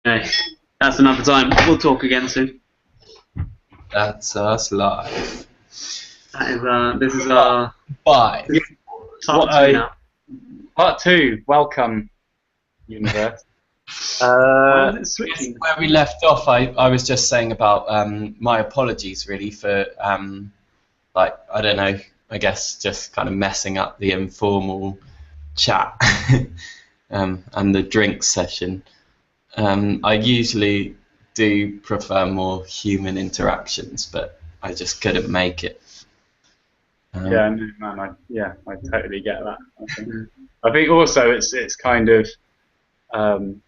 Okay, that's another time. We'll talk again soon. That's us live. That is this is our Bye. part two now. Part two. Welcome, universe. Why is it switching? Where we left off, I was just saying about my apologies really for like, I don't know, I guess just kind of messing up the informal chat and the drink session. I usually do prefer more human interactions, but I just couldn't make it. Yeah, no, man, I totally get that. I think also it's kind of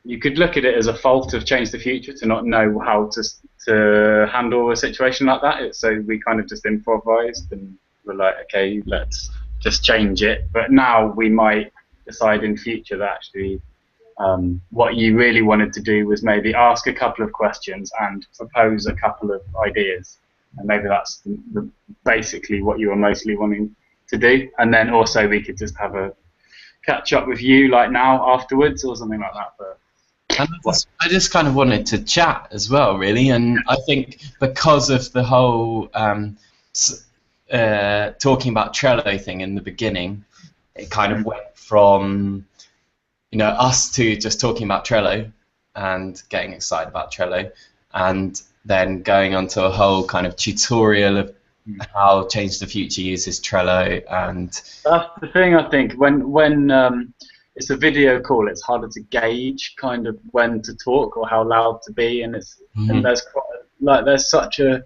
you could look at it as a fault of Change the Future to not know how to handle a situation like that. So we kind of just improvised and we're like, okay, let's just change it. But now we might decide in future that actually what you really wanted to do was maybe ask a couple of questions and propose a couple of ideas. And maybe that's basically what you were mostly wanting to do. And then also we could just have a catch up with you like now afterwards or something like that. But I just kind of wanted to chat as well, really. And I think because of the whole talking about Trello thing in the beginning, it kind of went from us two just talking about Trello and getting excited about Trello, and then going on to a whole kind of tutorial of how Change the Future uses Trello. And that's the thing, I think, when it's a video call, it's harder to gauge kind of when to talk or how loud to be, and and there's such a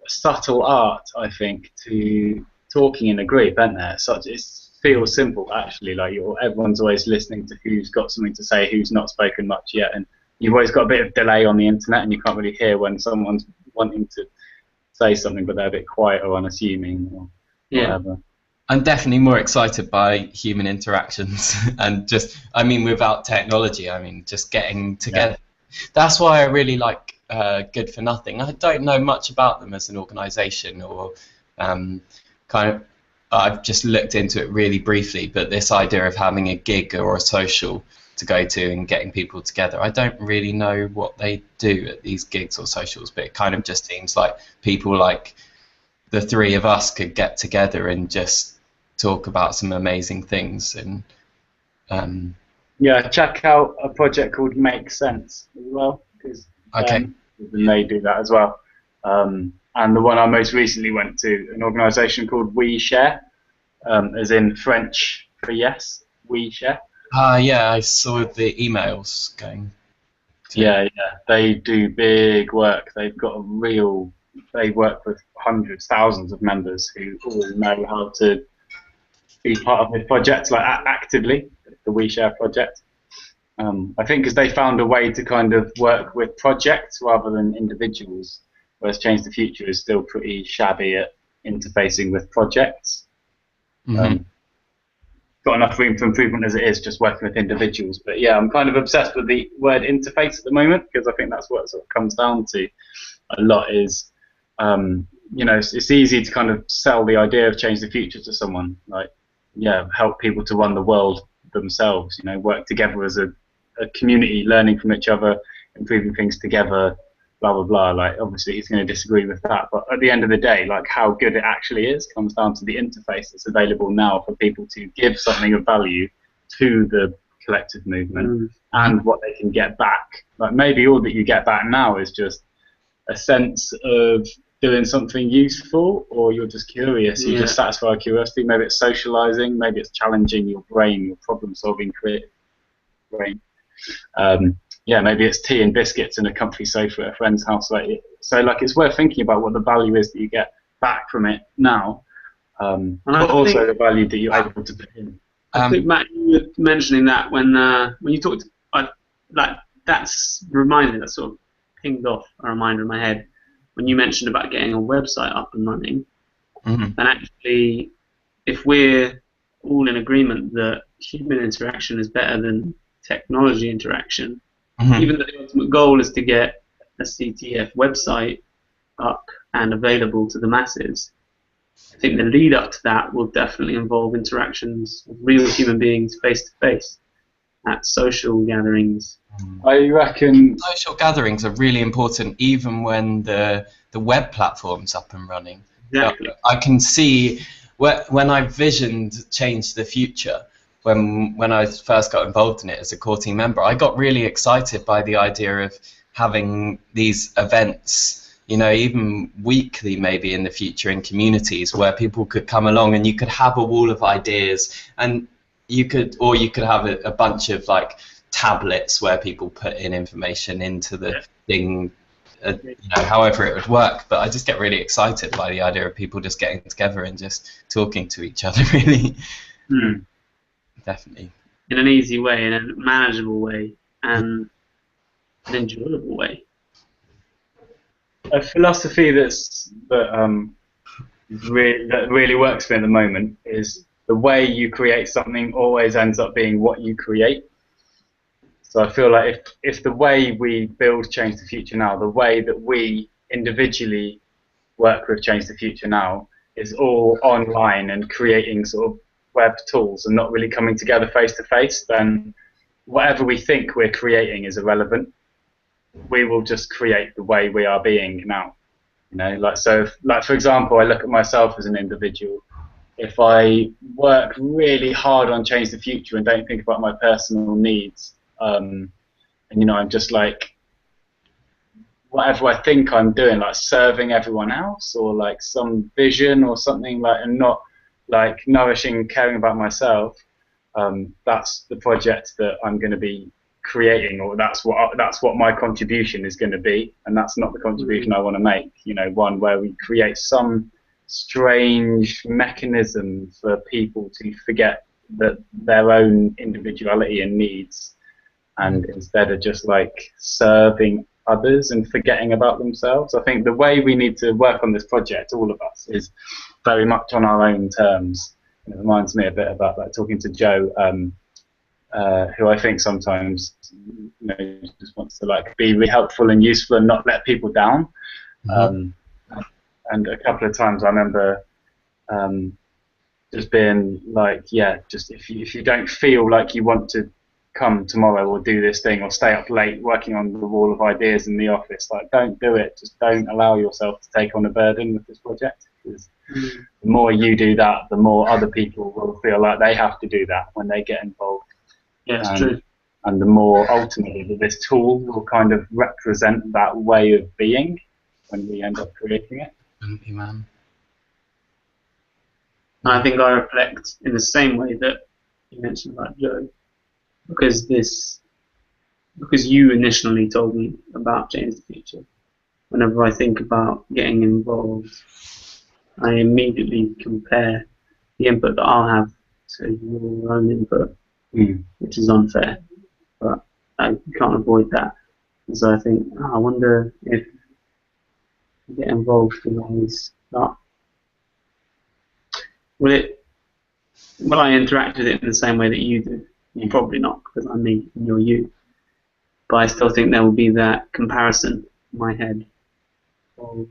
subtle art, I think, to talking in a group, isn't there? It feels simple actually, like everyone's always listening to who's got something to say, who's not spoken much yet, and you've always got a bit of delay on the internet, and you can't really hear when someone's wanting to say something, but they're a bit quiet or unassuming or whatever. I'm definitely more excited by human interactions and just, I mean, without technology, I mean, just getting together. Yeah. That's why I really like Good for Nothing. I don't know much about them as an organisation or kind of, I've just looked into it really briefly, but this idea of having a gig or a social to go to and getting people together, I don't really know what they do at these gigs or socials, but it kind of just seems like people like the three of us could get together and just talk about some amazing things. And yeah, check out a project called Make Sense as well, because they do that as well. And the one I most recently went to, an organisation called We Share, as in French for yes, We Share. Yeah, I saw the emails going. Yeah, they do big work. They've got they work with hundreds, thousands of members who all know how to be part of this project, like actively, the We Share project. I think because they found a way to kind of work with projects rather than individuals, whereas Change the Future is still pretty shabby at interfacing with projects. Got enough room for improvement as it is just working with individuals. But yeah, I'm kind of obsessed with the word interface at the moment, because I think that's what it sort of comes down to a lot is, it's easy to kind of sell the idea of Change the Future to someone, like, help people to run the world themselves, work together as a community, learning from each other, improving things together, blah, blah, blah. Like, obviously he's going to disagree with that, but at the end of the day, like, how good it actually is comes down to the interface that's available now for people to give something of value to the collective movement and what they can get back. Like, maybe all that you get back now is just a sense of doing something useful, or you're just curious, you just satisfy curiosity. Maybe it's socializing, maybe it's challenging your brain, your problem-solving creative brain. Maybe it's tea and biscuits and a comfy sofa at a friend's house. So it's worth thinking about what the value is that you get back from it now, but also the value that you're able to put in. I think, Matt, you were mentioning that when you talked, that's reminded me, that sort of pinged off a reminder in my head when you mentioned about getting a website up and running. And actually, if we're all in agreement that human interaction is better than technology interaction, even though the ultimate goal is to get a CTF website up and available to the masses, I think the lead up to that will definitely involve interactions with real human beings face to face. at social gatherings. I reckon Social gatherings are really important, even when the web platform's up and running. Exactly. I can see when I visioned Change the Future, when I first got involved in it as a core team member, I got really excited by the idea of having these events, you know, even weekly maybe in the future in communities where people could come along and you could have a wall of ideas, and you could have a bunch of like tablets where people put in information into the thing, you know, however it would work. But I just get really excited by the idea of people just getting together and just talking to each other, really. Definitely. In an easy way, in a manageable way, and an enjoyable way. A philosophy that really works for me at the moment is the way you create something always ends up being what you create. So I feel like if the way we build Change the Future now, the way that we individually work with Change the Future now is all online and creating sort of web tools and not really coming together face to face, then whatever we think we're creating is irrelevant. We will just create the way we are being now. You know, like so. Like for example, I look at myself as an individual. If I work really hard on Change the Future and don't think about my personal needs, and you know, I'm just like whatever I think I'm doing, like serving everyone else or like some vision or something, like, and not like nourishing, caring about myself. That's the project that I'm going to be creating, or that's what my contribution is going to be, and that's not the contribution I want to make. You know, one where we create some strange mechanism for people to forget that their own individuality and needs, and instead of just like serving others and forgetting about themselves. I think the way we need to work on this project, all of us, is very much on our own terms. It reminds me a bit about like talking to Joe, who I think sometimes, you know, just wants to like be really helpful and useful and not let people down. And a couple of times I remember just being like, yeah, just if you don't feel like you want to come tomorrow or do this thing or stay up late working on the wall of ideas in the office, like don't do it. Just don't allow yourself to take on a burden with this project, because the more you do that, the more other people will feel like they have to do that when they get involved. Yeah, it's true. And the more ultimately that this tool will kind of represent that way of being when we end up creating it. Thank you, man. I think I reflect in the same way that you mentioned about Joe, because you initially told me about Change the Future. Whenever I think about getting involved, I immediately compare the input that I'll have to your own input, which is unfair, but I can't avoid that. And so I think, I wonder if you get involved in ways that will I interact with it in the same way that you do? Probably not, because I'm me and you're you. But I still think there will be that comparison in my head of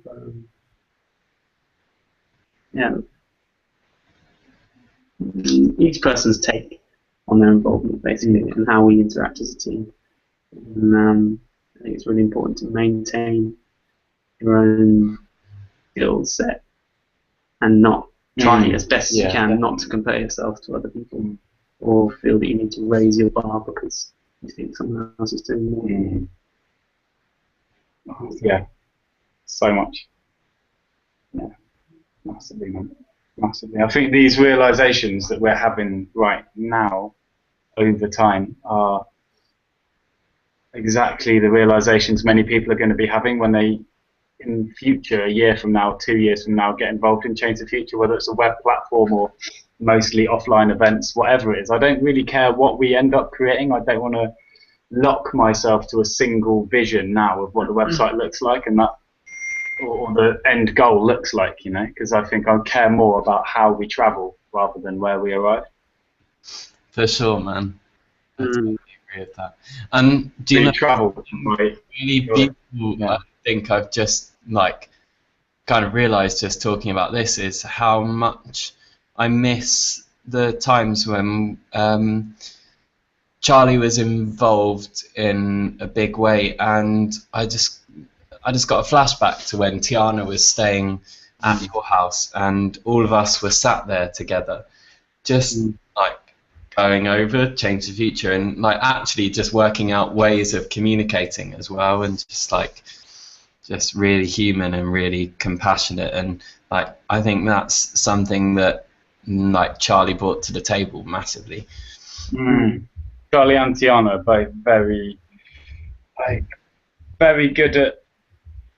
each person's take on their involvement, basically, and how we interact as a team. And I think it's really important to maintain your own skill set and not try as best as you can not to compare yourself to other people or feel that you need to raise your bar because you think someone else is doing more. Yeah, so much. Yeah, massively, man. Massively. I think these realizations that we're having right now over time are exactly the realizations many people are going to be having when they, in future, a year from now, 2 years from now, get involved in Change the Future, whether it's a web platform or mostly offline events, whatever it is. I don't really care what we end up creating. I don't want to lock myself to a single vision now of what the website looks like and that, or the end goal looks like, you know, because I think I care more about how we travel rather than where we arrive. For sure, man. I totally agree with that. And do you know travel really beautiful? I think I've just like kind of realised just talking about this is how much I miss the times when Charlie was involved in a big way, and I just got a flashback to when Tiana was staying at your house, and all of us were sat there together, just like going over Change the Future, and like actually just working out ways of communicating as well, and just really human and really compassionate, and like I think that's something that like Charlie brought to the table massively. Charlie and Tiana are both very good at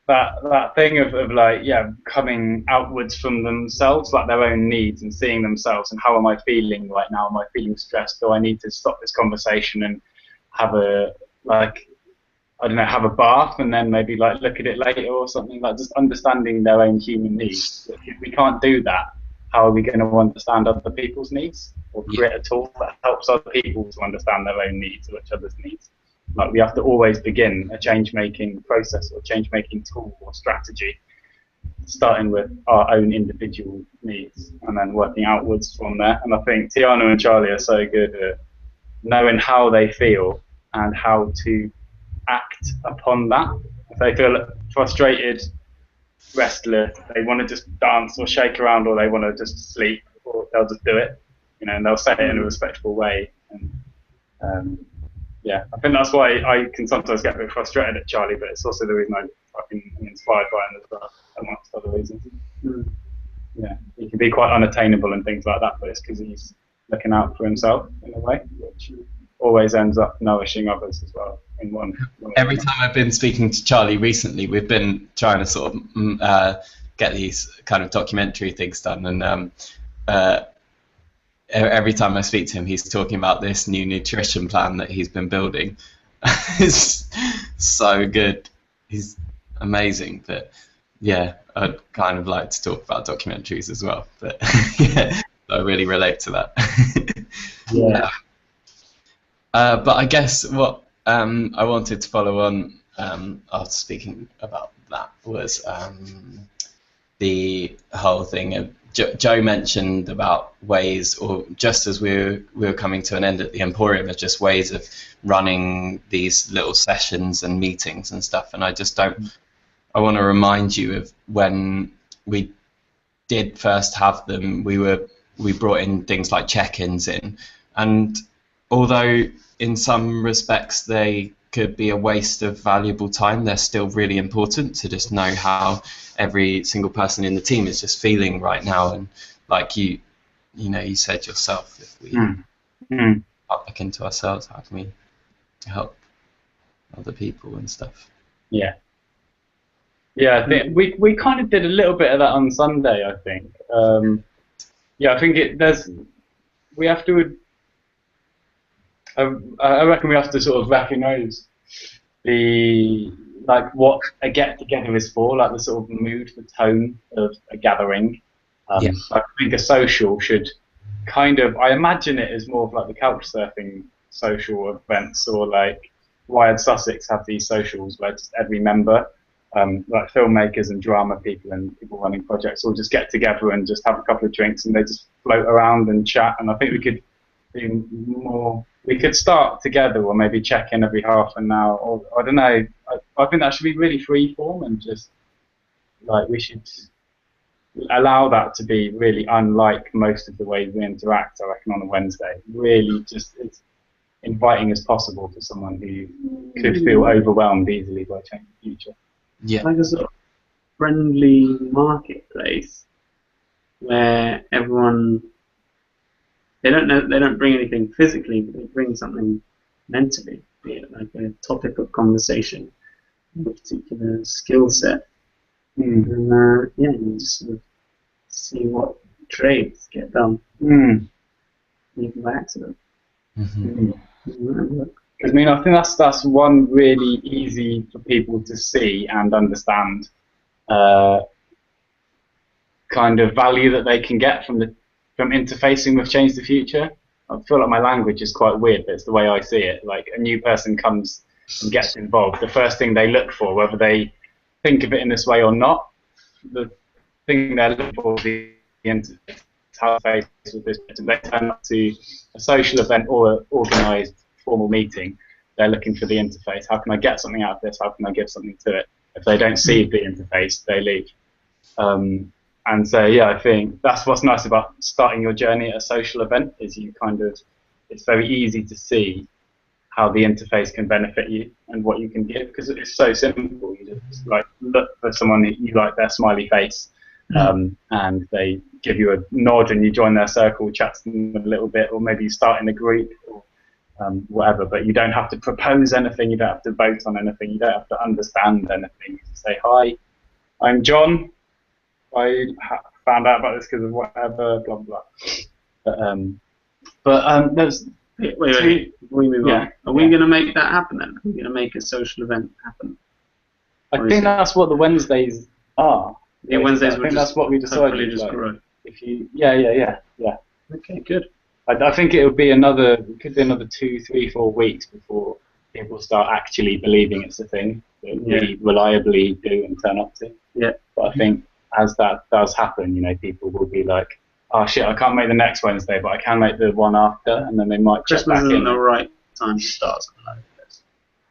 that thing of like, yeah, coming outwards from themselves, like their own needs, and seeing themselves and how am I feeling right now? Am I feeling stressed? Do I need to stop this conversation and have a have a bath and then maybe like look at it later or something? Like just understanding their own human needs. If we can't do that, how are we going to understand other people's needs or create a tool that helps other people to understand their own needs or each other's needs? Like we have to always begin a change-making process or change-making tool or strategy, starting with our own individual needs and then working outwards from there. And I think Tiana and Charlie are so good at knowing how they feel and how to act upon that. If they feel frustrated, restless, they want to just dance or shake around, or they want to just sleep, or they'll just do it, and they'll say it in a respectful way. And yeah, I think that's why I can sometimes get a bit frustrated at Charlie, but it's also the reason I'm inspired by him as well, amongst other reasons. Yeah, he can be quite unattainable and things like that, but it's because he's looking out for himself in a way, which always ends up nourishing others as well. Every time I've been speaking to Charlie recently, we've been trying to sort of get these kind of documentary things done, and every time I speak to him, he's talking about this new nutrition plan that he's been building. It's so good. He's amazing. But yeah, I'd kind of like to talk about documentaries as well. But yeah, I really relate to that. Yeah. But I guess what I wanted to follow on after speaking about that was the whole thing of Joe mentioned about ways, or just as we were coming to an end at the Emporium, of just ways of running these little sessions and meetings and stuff. And I want to remind you of when we did first have them, we brought in things like check-ins in, and although in some respects they could be a waste of valuable time, they're still really important to just know how every single person in the team is just feeling right now. And like you said yourself, if we look into ourselves, how can we help other people and stuff? Yeah, I think we kind of did a little bit of that on Sunday, I think. I think we have to. I reckon we have to sort of recognise what a get-together is for, like the sort of mood, the tone of a gathering. I think a social should kind of, I imagine it as more of like the couch surfing social events, or like Wired Sussex have these socials where just every member, like filmmakers and drama people and people running projects, all just get together and just have a couple of drinks and they just float around and chat. And I think we could do more. We could start together, or maybe check in every half an hour, or I don't know. I think that should be really free form, and just like we should allow that to be really unlike most of the ways we interact, I reckon, on a Wednesday. Really just as inviting as possible to someone who could feel overwhelmed easily by Change the Future. Yeah. Like a sort of friendly marketplace where everyone, they don't bring anything physically, but they bring something mentally, be it like a topic of conversation, a particular skill set. And you just sort of see what trades get done. You can by accident. I mean, I think that's one really easy for people to see and understand kind of value that they can get from interfacing with Change the Future. I feel like my language is quite weird, but it's the way I see it. Like a new person comes and gets involved, the first thing they look for, whether they think of it in this way or not, the thing they're looking for is the interface with this person. They turn up to a social event or an organised formal meeting, they're looking for the interface. How can I get something out of this? How can I give something to it? If they don't see the interface, they leave. And so, yeah, I think that's what's nice about starting your journey at a social event, is you kind of, it's very easy to see how the interface can benefit you and what you can give, because it's so simple. You just like look for someone that you like their smiley face, and they give you a nod and you join their circle, chat to them a little bit, or maybe you start in a group, or whatever. But you don't have to propose anything, you don't have to vote on anything, you don't have to understand anything. You just say, hi, I'm John, I found out about this because of whatever, blah blah. But there's wait, before we move on, are we going to make that happen then? Are we going to make a social event happen? I think that's what the Wednesdays are. Yeah, Wednesdays. I think that's what we decided. Just like, grow. if you, yeah. Okay, good. I think it would be another 2, 3, 4 weeks before people start actually believing it's a thing that we reliably do and turn up to. Yeah. But I think as that does happen, you know, people will be like, oh shit, I can't make the next Wednesday, but I can make the one after, and then they might check Christmas back isn't in. the right time to start something like this.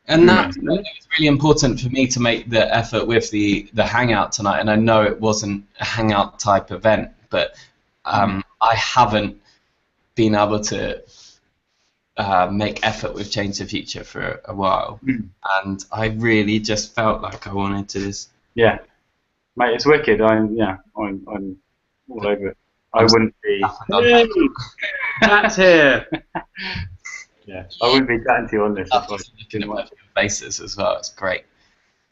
And that was really important for me to make the effort with the hangout tonight. And I know it wasn't a hangout type event, but I haven't been able to make effort with Change the Future for a while, and I really just felt like I wanted to just. Yeah, mate, it's wicked. I'm all over it. I wouldn't be. Hey, Matt's here. Yeah, I wouldn't be chatting to you on this. Looking at my faces as well. It's great.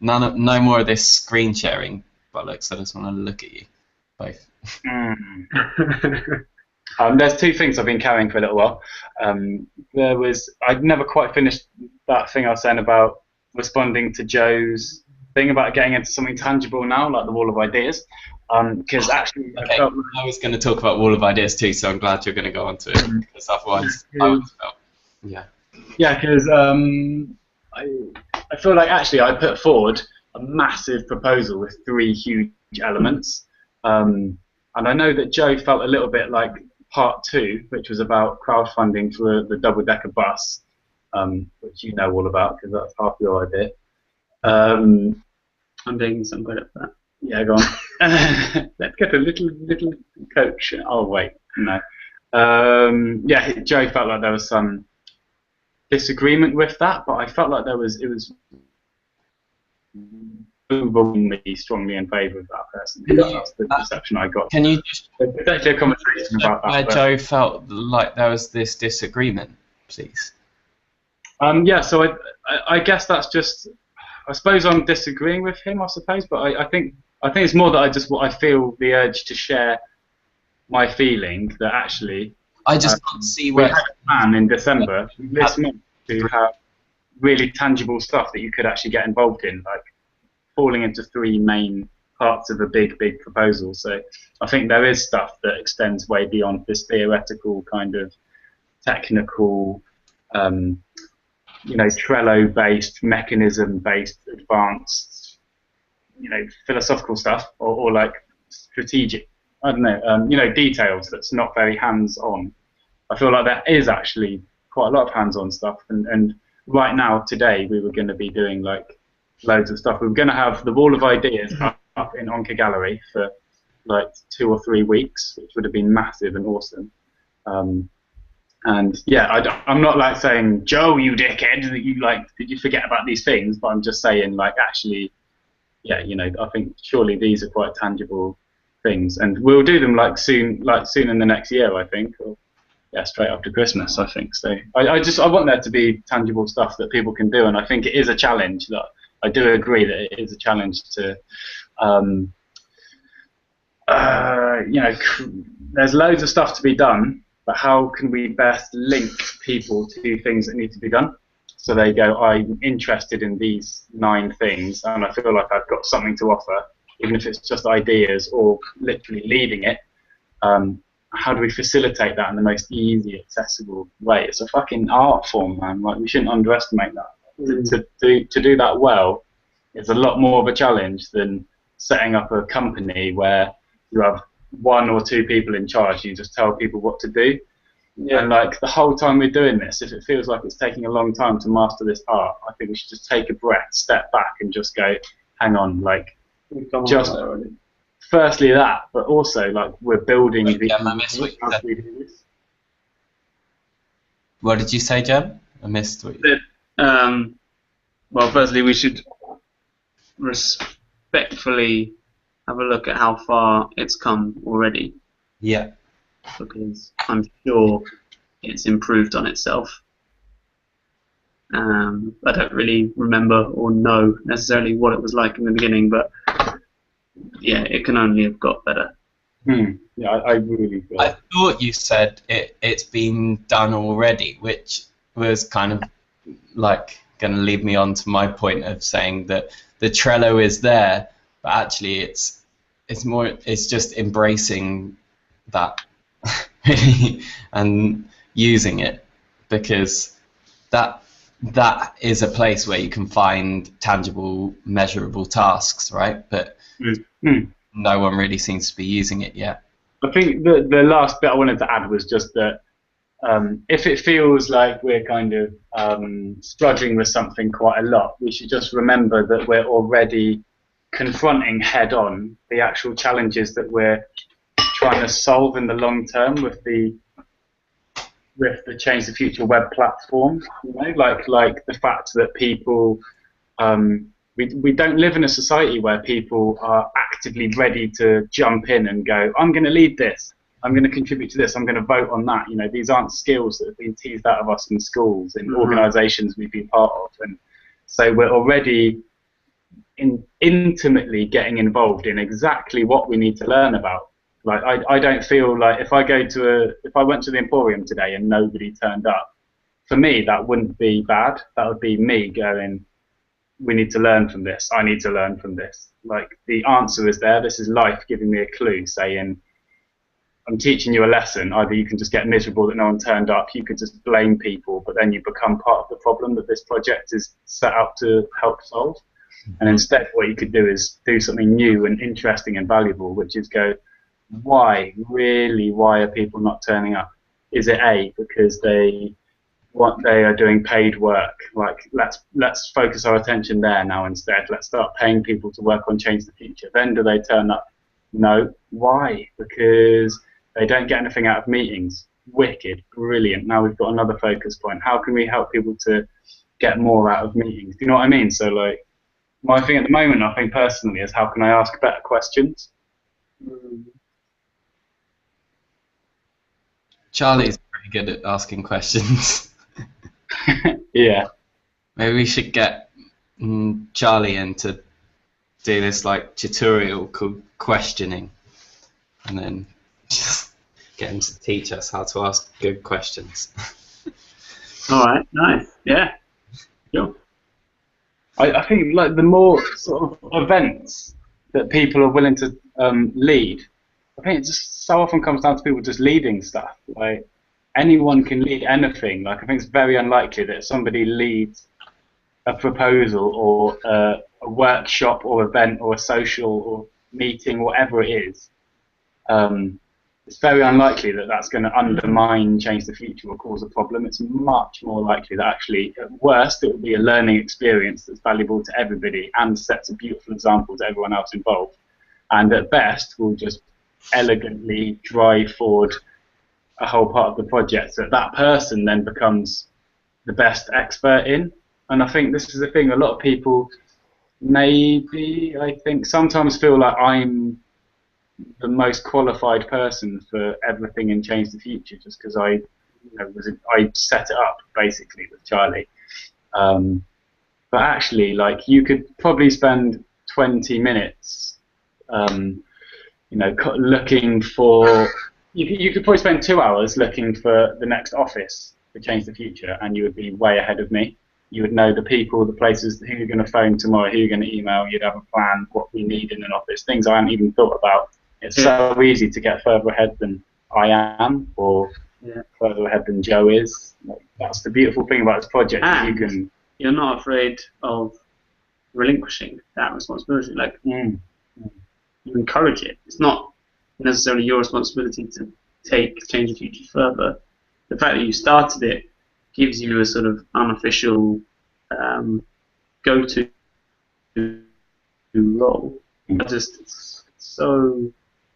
No more of this screen sharing bollocks. I just want to look at you both. There's 2 things I've been carrying for a little while. I'd never quite finished that thing I was saying about responding to Joe's thing about getting into something tangible now, like the wall of ideas. Because actually, okay, I was going to talk about wall of ideas too, so I'm glad you're going to go on to it, because otherwise I would have felt. Yeah, because I feel like actually I put forward a massive proposal with 3 huge elements, and I know that Joe felt a little bit like part 2, which was about crowdfunding for the double-decker bus, which you know all about because that's half your idea. I'm taking some credit for that. Yeah, go on. Let's get a little coach. Oh wait, no. Yeah, Joe felt like there was some disagreement with that, but I felt like it was overwhelmingly strongly in favour of that person. That's the perception I got. Can you just a conversation about that? Where Joe felt like there was this disagreement, please. Yeah, so I guess that's just. I suppose I'm disagreeing with him. I suppose, but I think it's more that I feel the urge to share my feeling that actually. I just can't see we where. had a plan in December this month to have really tangible stuff that you could actually get involved in, like falling into 3 main parts of a big proposal. So I think there is stuff that extends way beyond this theoretical kind of technical, Trello-based, mechanism-based, advanced, philosophical stuff, or like strategic. I don't know, details that's not very hands-on. I feel like there is actually quite a lot of hands-on stuff, and right now, today, we were going to be doing like loads of stuff. We were going to have the wall of ideas up in Onka Gallery for like 2 or 3 weeks, which would have been massive and awesome. And yeah, I'm not like saying, Joe, you dickhead, did you forget about these things? But I'm just saying, like, actually, yeah, I think surely these are quite tangible things, and we'll do them soon in the next year, I think, or straight after Christmas, I think. So I want there to be tangible stuff that people can do, and I think it is a challenge. That I do agree that it is a challenge to, there's loads of stuff to be done, but how can we best link people to things that need to be done? So they go, I'm interested in these 9 things, and I feel like I've got something to offer, even if it's just ideas or literally leading it. How do we facilitate that in the most easy, accessible way? It's a fucking art form, man. Like, we shouldn't underestimate that. To do that well is a lot more of a challenge than setting up a company where you have 1 or 2 people in charge. You just tell people what to do. Yeah. And like the whole time we're doing this, if it feels like it's taking a long time to master this art, I think we should just take a breath, step back, and just go, hang on, like just firstly that, but also like we're building Wait, the. Jem, I missed what you said. What did you say, Jem? I missed what you said. Well, firstly, we should respectfully have a look at how far it's come already. Yeah. Because I'm sure it's improved on itself. I don't really remember or know necessarily what it was like in the beginning, but yeah, it can only have got better. Yeah, I really feel. I thought you said it's been done already, which was kind of like going to lead me on to my point of saying that the Trello is there, but actually it's just embracing that and using it, because that is a place where you can find tangible, measurable tasks, right? But no one really seems to be using it yet. I think the last bit I wanted to add was just that if it feels like we're kind of struggling with something quite a lot, we should just remember that we're already confronting head-on the actual challenges that we're trying to solve in the long term with the Change the Future web platform. You know, like the fact that people we don't live in a society where people are actively ready to jump in and go, I'm going to lead this, I'm going to contribute to this, I'm going to vote on that. You know, these aren't skills that have been teased out of us in schools, in organisations we've been part of, and so we're already intimately getting involved in exactly what we need to learn about. Like I don't feel like if I went to the Emporium today and nobody turned up, for me that wouldn't be bad. That would be me going, we need to learn from this. I need to learn from this. Like the answer is there. This is life giving me a clue, saying, I'm teaching you a lesson. Either you can just get miserable that no one turned up, you could just blame people, but then you become part of the problem that this project is set out to help solve. And instead what you could do is do something new and interesting and valuable, which is go, why are people not turning up? Is it A, because they are doing paid work? Like let's focus our attention there now instead. Let's start paying people to work on Change the Future. Then do they turn up? No. Why? Because they don't get anything out of meetings. Wicked, brilliant. Now we've got another focus point. How can we help people to get more out of meetings? Do you know what I mean? So like my thing at the moment, I think personally, is how can I ask better questions? Charlie's pretty good at asking questions. Yeah. Maybe we should get Charlie in to do this like tutorial called questioning, and then just get him to teach us how to ask good questions. All right, nice. Yeah. Sure. I think like the more sort of events that people are willing to lead, I think it just so often comes down to people just leading stuff. Like anyone can lead anything. Like I think it's very unlikely that somebody leads a proposal or a workshop or event or a social or meeting, whatever it is. It's very unlikely that that's going to undermine Change the Future or cause a problem. It's much more likely that actually, at worst, it will be a learning experience that's valuable to everybody and sets a beautiful example to everyone else involved. And at best, will just elegantly drive forward a whole part of the project that that person then becomes the best expert in. And I think this is the thing, a lot of people maybe, I think, sometimes feel like I'm the most qualified person for everything in Change the Future just because I set it up basically with Charlie. But actually, like, you could probably spend 20 minutes looking for, you could probably spend 2 hours looking for the next office for Change the Future, and you would be way ahead of me. You would know the people, the places, who you're going to phone tomorrow, who you're going to email. You'd have a plan, what we need in an office, things I hadn't even thought about. It's so easy to get further ahead than I am, or further ahead than Joe is. Like, that's the beautiful thing about this project. And you're not afraid of relinquishing that responsibility. Like, you encourage it. It's not necessarily your responsibility to take Change the Future further, the fact that you started it gives you a sort of unofficial go-to role. It's so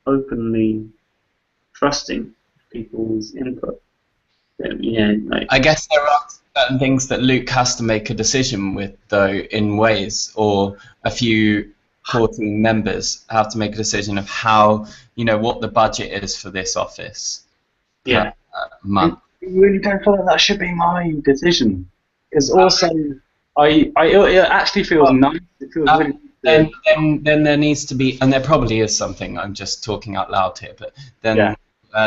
openly trusting people's input. Yeah, like, I guess there are certain things that Luke has to make a decision with, though, in ways, or a few core team members have to make a decision of how, what the budget is for this office per month. I really don't feel like that should be my decision. Because also, it actually feels nice. It feels really good. Then there needs to be, and there probably is something, I'm just talking out loud here, but then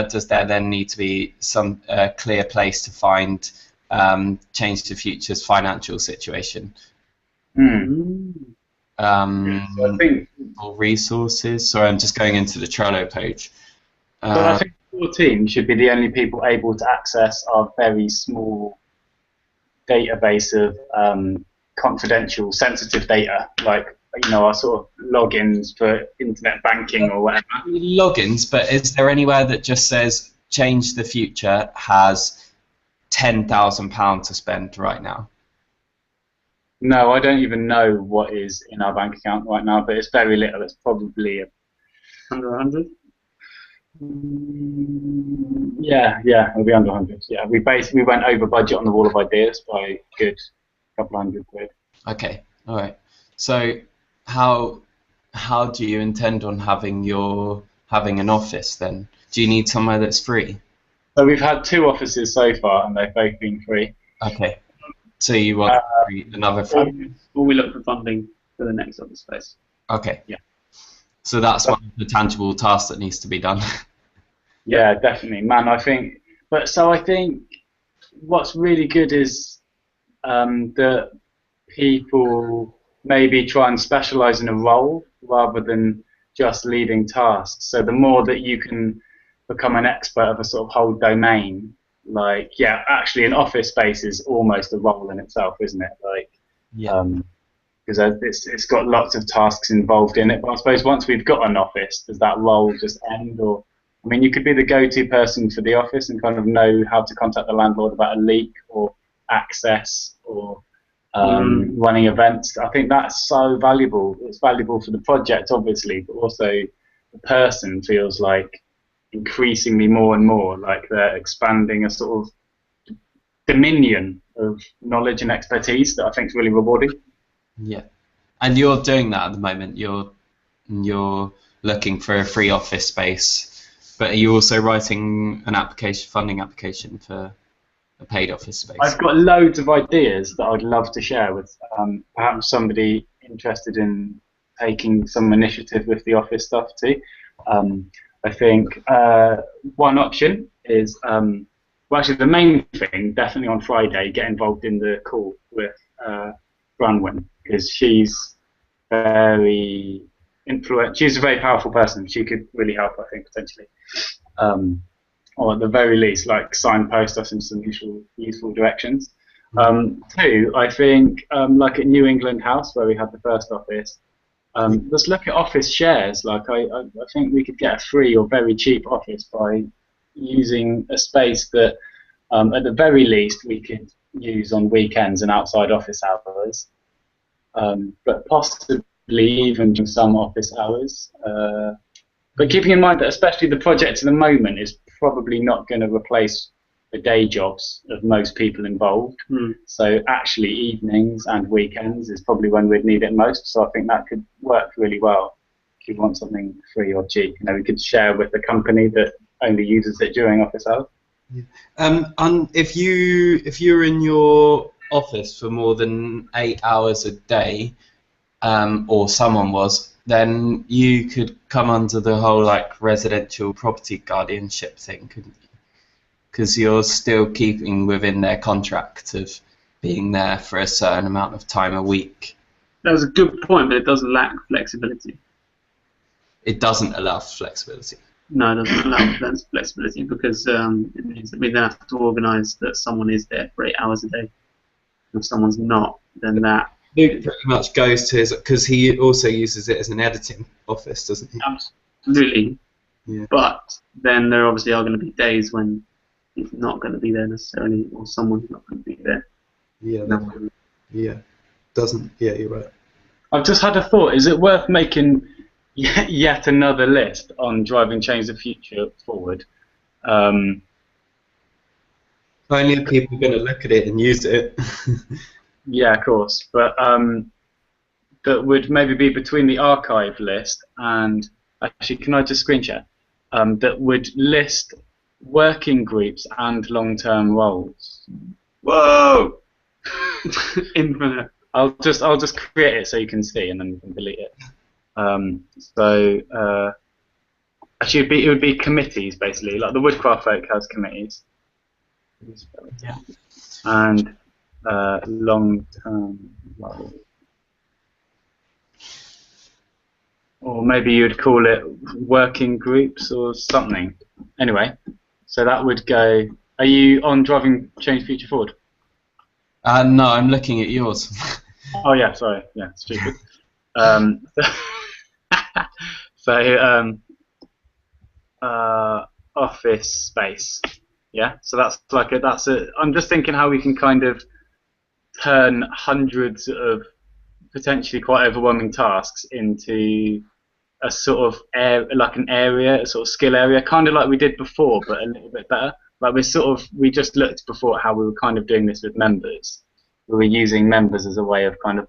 does there then need to be some clear place to find ChangeTheFuture's financial situation? So I think, or resources. Sorry, I'm just going into the Trello page. but I think your team should be the only people able to access our very small database of confidential, sensitive data, like our sort of logins for internet banking or whatever. Logins, but is there anywhere that just says ChangeTheFuture has £10,000 to spend right now? No, I don't even know what is in our bank account right now, but it's very little. It's probably under 100. Yeah, it'll be under 100. Yeah, we went over budget on the wall of ideas by a good couple of £100. Okay, all right. So how do you intend on having an office then? Do you need somewhere that's free? So we've had 2 offices so far, and they've both been free. Okay. So you want another free? Or we look for funding for the next office space. Okay. Yeah. So that's one of the tangible tasks that needs to be done. Yeah, definitely, man. I think what's really good is that people maybe try and specialize in a role rather than just leading tasks. So the more that you can become an expert of a sort of whole domain, like, actually an office space is almost a role in itself, isn't it? Like, because it's got lots of tasks involved in it. But I suppose once we've got an office, does that role just end? Or, I mean, you could be the go-to person for the office and kind of know how to contact the landlord about a leak or access or running events. I think that's so valuable. It's valuable for the project, obviously, but also the person feels like increasingly more and more like they're expanding a sort of dominion of knowledge and expertise that I think is really rewarding. Yeah, and you're doing that at the moment. You're looking for a free office space, but are you also writing an funding application for a paid office space? I've got loads of ideas that I'd love to share with perhaps somebody interested in taking some initiative with the office stuff too. I think one option is, actually the main thing, definitely on Friday, get involved in the call with Bronwyn, because she's very influential. She's a very powerful person. She could really help, I think, potentially. Or at the very least, like, signpost us in some useful directions. 2, I think, like at New England House, where we had the first office, let's look at office shares. Like, I think we could get a free or very cheap office by using a space that, at the very least, we could use on weekends and outside office hours, but possibly even during some office hours. But keeping in mind that especially the project at the moment is probably not going to replace the day jobs of most people involved. So actually evenings and weekends is probably when we'd need it most. So I think that could work really well if you want something free or cheap. We could share with the company that only uses it during office hours. Yeah. And if you're in your office for more than 8 hours a day, or someone was, then you could come under the whole like residential property guardianship thing, couldn't you? Because you're still keeping within their contract of being there for a certain amount of time a week. That's a good point, but it does lack flexibility. It doesn't allow flexibility. No, it doesn't allow flexibility because it means that we then have to organise that someone is there for 8 hours a day. If someone's not, then that... Luke pretty much goes to his... Because he also uses it as an editing office, doesn't he? Absolutely. Yeah. But then there obviously are going to be days when is not going to be there necessarily, or someone's not going to be there. Yeah, No. yeah, doesn't. Yeah, you're right. I've just had a thought. Is it worth making yet another list on driving Change the Future forward? Only if people are going to look at it and use it. Yeah, of course. But that would maybe be between the archive list and, actually, can I just screen share? That would list working groups and long-term roles. Whoa! Infinite. I'll just create it so you can see, and then you can delete it. Actually, it would be committees basically. Like the Woodcraft folk has committees. Yeah. And long-term roles. Or maybe you'd call it working groups or something. Anyway, so that would go. Are you on driving Change Future Forward? No, I'm looking at yours. Oh yeah, sorry, yeah, stupid. Office space. Yeah, so that's like that's a. I'm just thinking how we can kind of turn hundreds of potentially quite overwhelming tasks into a sort of like an area, a sort of skill area, kind of like we did before, but a little bit better. Like we just looked before at how we were kind of doing this with members. We were using members as a way of kind of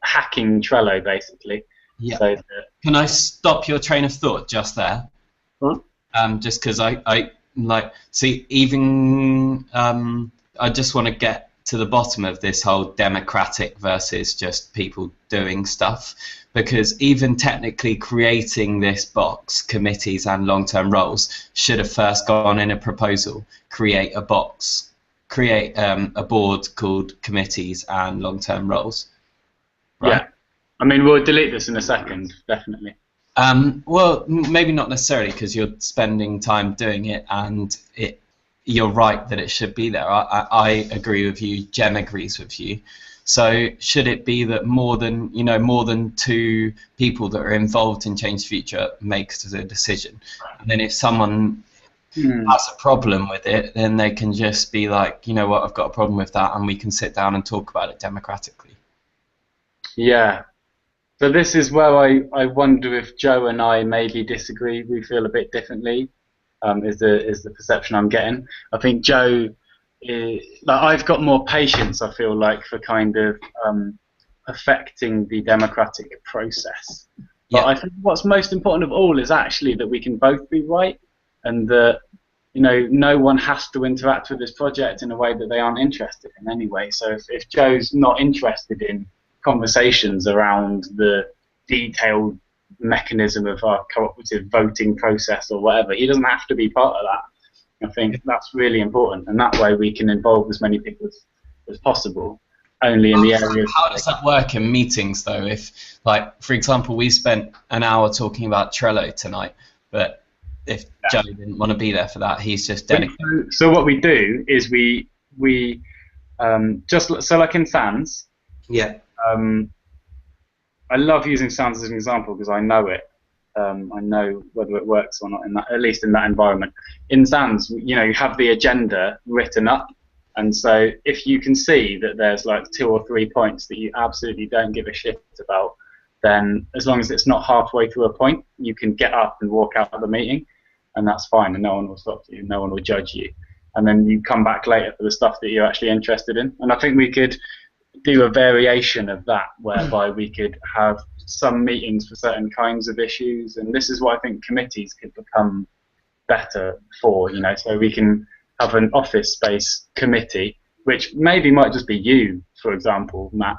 hacking Trello, basically. Yeah. So Can I stop your train of thought just there? What? Just because I like see even I just want to get to the bottom of this whole democratic versus just people doing stuff, because even technically creating this box, committees and long-term roles, should have first gone in a proposal, create a box, create a board called committees and long-term roles. Right? Yeah, I mean we'll delete this in a second, definitely. Well, maybe not necessarily, because you're spending time doing it, and you're right that it should be there. I agree with you. Jem agrees with you. So should it be that more than two people that are involved in Change the Future makes the decision, and then if someone has a problem with it, then they can just be like, you know what, I've got a problem with that, and we can sit down and talk about it democratically. Yeah. So this is where I wonder if Joe and I maybe disagree. We feel a bit differently. Is the perception I'm getting. I think Joe, I've got more patience, I feel like, for kind of affecting the democratic process. But I think what's most important of all is actually that we can both be right, and that no one has to interact with this project in a way that they aren't interested in anyway. So if Joe's not interested in conversations around the detailed mechanism of our cooperative voting process or whatever, he doesn't have to be part of that. I think that's really important, and that way we can involve as many people as possible, only in the area. How does that work in meetings though? If, like, for example, we spent an hour talking about Trello tonight, but if Joe didn't want to be there for that, he's just dedicated. So what we do is we just, so like in SANS, I love using SANS as an example because I know it. I know whether it works or not in that, at least in that environment. In SANS, you have the agenda written up, and so if you can see that there's like 2 or 3 points that you absolutely don't give a shit about, then as long as it's not halfway through a point, you can get up and walk out of the meeting, and that's fine, and no one will stop you, no one will judge you, and then you come back later for the stuff that you're actually interested in. And I think we could do a variation of that, whereby we could have some meetings for certain kinds of issues, and this is what I think committees could become better for, so we can have an office space committee, which maybe might just be you, for example, Matt,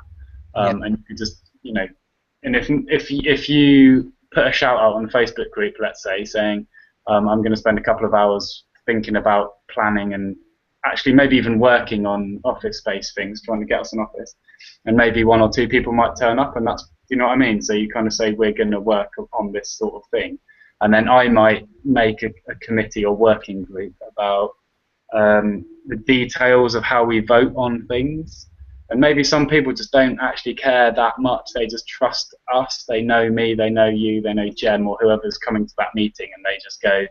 and you could just, and if you put a shout out on the Facebook group, let's say, saying, I'm going to spend a couple of hours thinking about planning and actually maybe even working on office space things, trying to get us an office, and maybe 1 or 2 people might turn up, and that's, you know what I mean? So you kind of say, we're going to work on this sort of thing, and then I might make a committee or working group about the details of how we vote on things. And maybe some people just don't actually care that much, they just trust us, they know me, they know you, they know Jem or whoever's coming to that meeting, and they just go,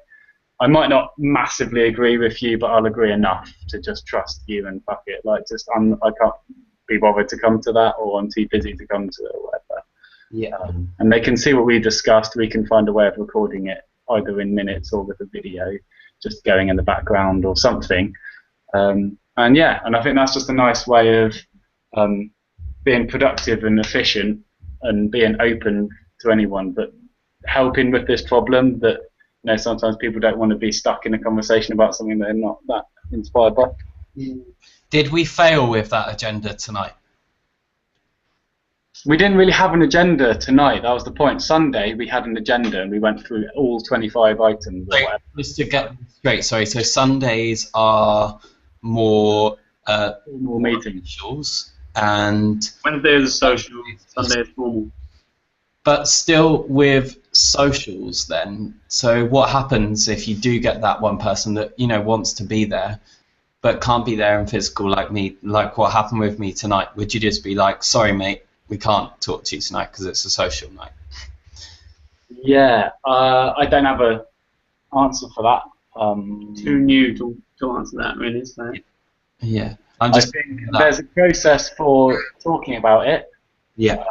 I might not massively agree with you, but I'll agree enough to just trust you and fuck it. Like, just I can't be bothered to come to that, or I'm too busy to come to it, or whatever. Yeah. And they can see what we discussed. We can find a way of recording it, either in minutes or with a video, just going in the background or something. And I think that's just a nice way of being productive and efficient and being open to anyone, but helping with this problem that, you know, sometimes people don't want to be stuck in a conversation about something they're not that inspired by. Did we fail with that agenda tonight? We didn't really have an agenda tonight. That was the point. Sunday we had an agenda and we went through all 25 items. Or whatever. Just to get straight, sorry. So Sundays are more meetings, and Wednesday is social. Sunday is formal. But still with socials, then. So what happens if you do get that one person that, you know, wants to be there, but can't be there in physical, like me, like what happened with me tonight? Would you just be like, sorry, mate, we can't talk to you tonight because it's a social night? Yeah, I don't have an answer for that. Too new to answer that, really. So. Yeah, I think there's a process for talking about it. Yeah.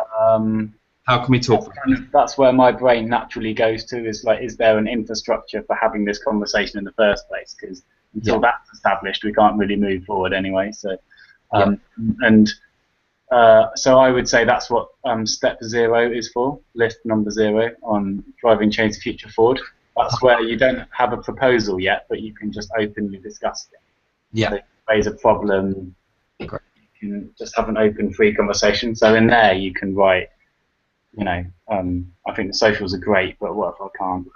How can we talk? That's where my brain naturally goes to. Is like, is there an infrastructure for having this conversation in the first place? Because until that's established, we can't really move forward anyway. So, so I would say that's what step 0 is for, list number 0 on driving Change the Future forward. That's where you don't have a proposal yet, but you can just openly discuss it. Yeah. So you raise a problem, you can just have an open, free conversation. So in there you can write, you know, I think the socials are great, but what if I can't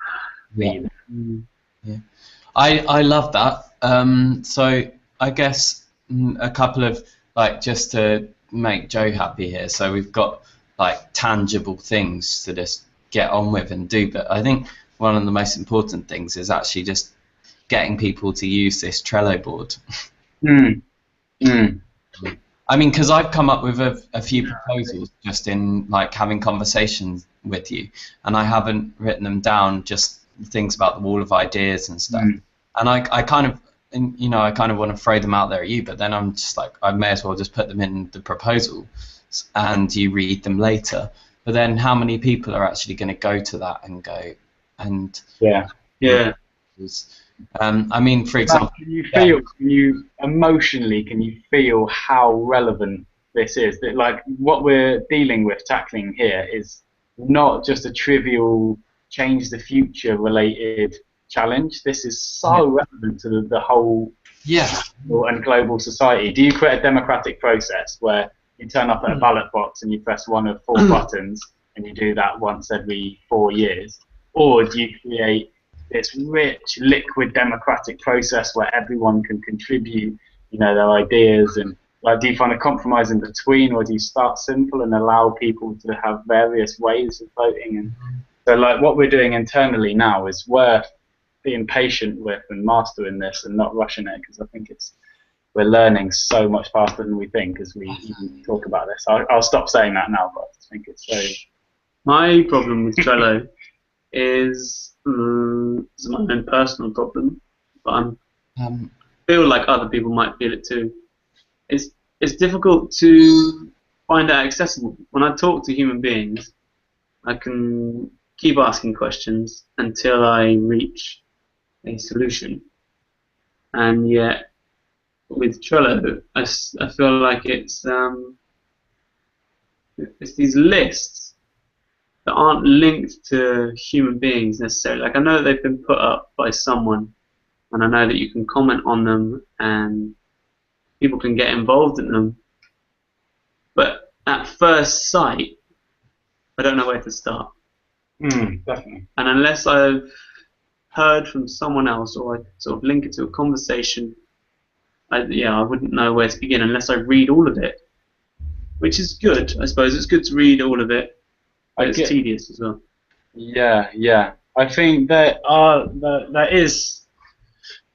read? Yeah. I love that. So I guess a couple of, like, just to make Joe happy here, so we've got like tangible things to just get on with and do, but I think one of the most important things is actually just getting people to use this Trello board. I mean, because I've come up with a few proposals just in like having conversations with you, and I haven't written them down, just things about the wall of ideas and stuff. And I kind of, you know, I kind of want to throw them out there at you, but then I'm just like, I may as well just put them in the proposal and you read them later. But then how many people are actually going to go to that and go and I mean, for example, can you feel, can you emotionally, can you feel how relevant this is? That, like, what we're dealing with, tackling here, is not just a trivial change the future related challenge. This is so relevant to the whole and global society. Do you create a democratic process where you turn up at a ballot box and you press one of 4 buttons and you do that once every 4 years? Or do you create this rich, liquid democratic process where everyone can contribute, you know, their ideas? And like, do you find a compromise in between, or do you start simple and allow people to have various ways of voting? And so, like, what we're doing internally now is worth being patient with and mastering this and not rushing it, because I think we're learning so much faster than we think as we even talk about this. I'll stop saying that now, but I think it's very... My problem with Trello is it's my own personal problem, but I feel like other people might feel it too. It's difficult to find out accessible. When I talk to human beings, I can keep asking questions until I reach a solution, and yet with Trello, I feel like it's these lists that aren't linked to human beings necessarily. Like, I know that they've been put up by someone, and I know that you can comment on them and people can get involved in them, but at first sight, I don't know where to start. Definitely. And unless I've heard from someone else, or I sort of link it to a conversation, I wouldn't know where to begin unless I read all of it, which is good. I suppose it's good to read all of it, but it's tedious as well. Yeah. I think that is,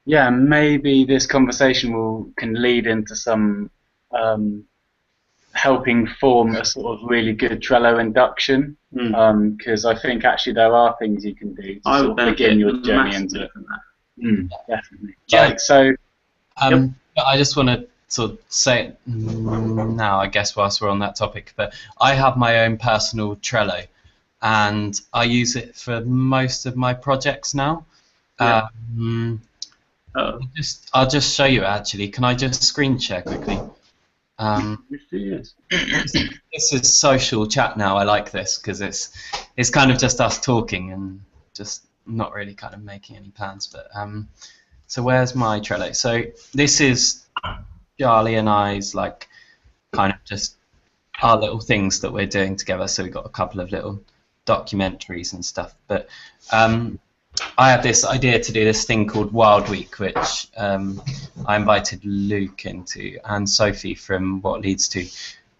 maybe this conversation can lead into some helping form a sort of really good Trello induction, because I think actually there are things you can do to sort of begin your journey into it. Definitely. Yeah. Right, so I just want to sort of say it now, I guess, whilst we're on that topic, but I have my own personal Trello, and I use it for most of my projects now. Yeah. I'll just show you, actually. Can I just screen share quickly? Yes. This is social chat now. I like this because it's kind of just us talking and just not really kind of making any plans. But so where's my Trello? So this is Charlie and I's like kind of just our little things that we're doing together. So we've got a couple of little documentaries and stuff. But I have this idea to do this thing called Wild Week, which I invited Luke into, and Sophie from What Leads To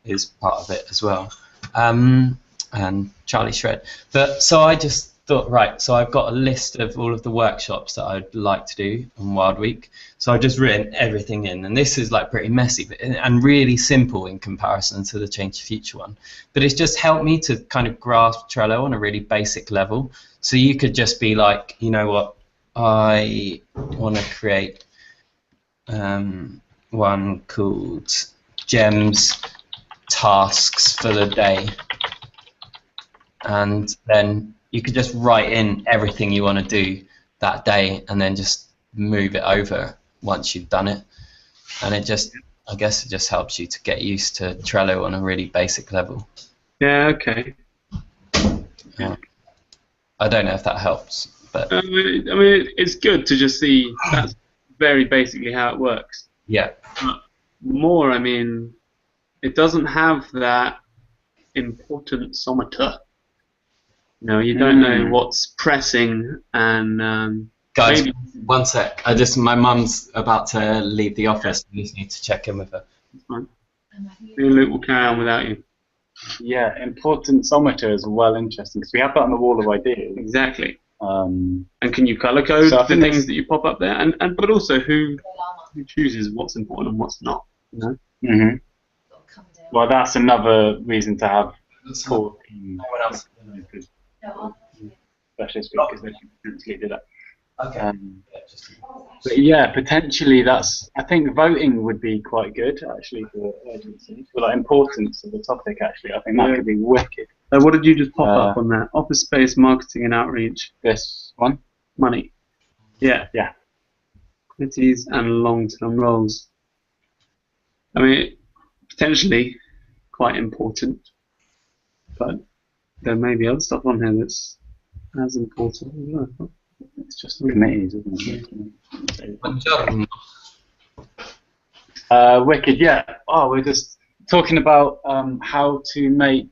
is part of it as well, and Charlie Shred. But so I just thought, right, so I've got a list of all of the workshops that I'd like to do on Wild Week. So I've just written everything in, and this is like pretty messy and really simple in comparison to the Change the Future one. But it's just helped me to kind of grasp Trello on a really basic level. So you could just be like, you know what, I want to create one called Gems Tasks for the Day, and then you could just write in everything you want to do that day, and then just move it over once you've done it. And it just, I guess, it just helps you to get used to Trello on a really basic level. Yeah. Okay. Yeah. I don't know if that helps, but I mean, it's good to just see that's very basically how it works. yeah. But more, I mean, it doesn't have that importance-ometer. You know, you don't know what's pressing, and Guys, maybe. one sec. My mum's about to leave the office. I just need to check in with her. It's fine. Me and Luke will carry on without you. yeah, importance-ometer is well interesting because we have that on the wall of ideas. Exactly. And can you color code So I the think things that you pop up there, and but also who chooses what's important and what's not? You know. Mm-hmm. Well, that's another reason to have core team specialists because they can potentially do that. Okay. But yeah, potentially I think voting would be quite good actually for urgency, for like importance of the topic actually. I think that could be wicked. So what did you just pop up on that? Office space, marketing and outreach. This one? Money. Yeah. Yeah. Committees and long-term roles. I mean, potentially quite important, but there may be other stuff on here that's as important as well. It's just committees, isn't it? Wicked, yeah. Oh, we're just talking about how to make.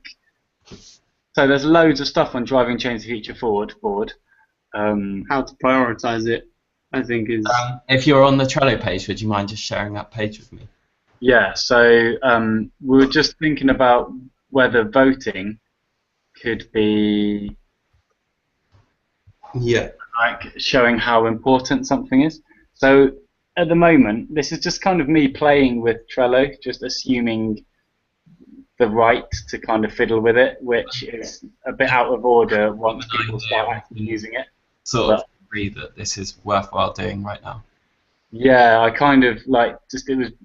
So there's loads of stuff on driving Change the Future forward. How to prioritize it, I think, is. If you're on the Trello page, would you mind just sharing that page with me? Yeah. So we were just thinking about whether voting could be. Yeah. Like showing how important something is. So at the moment, this is just kind of me playing with Trello, just assuming the right to kind of fiddle with it, which is a bit out of order once people start actually using it. Sort of agree that this is worthwhile doing right now. Yeah, I kind of like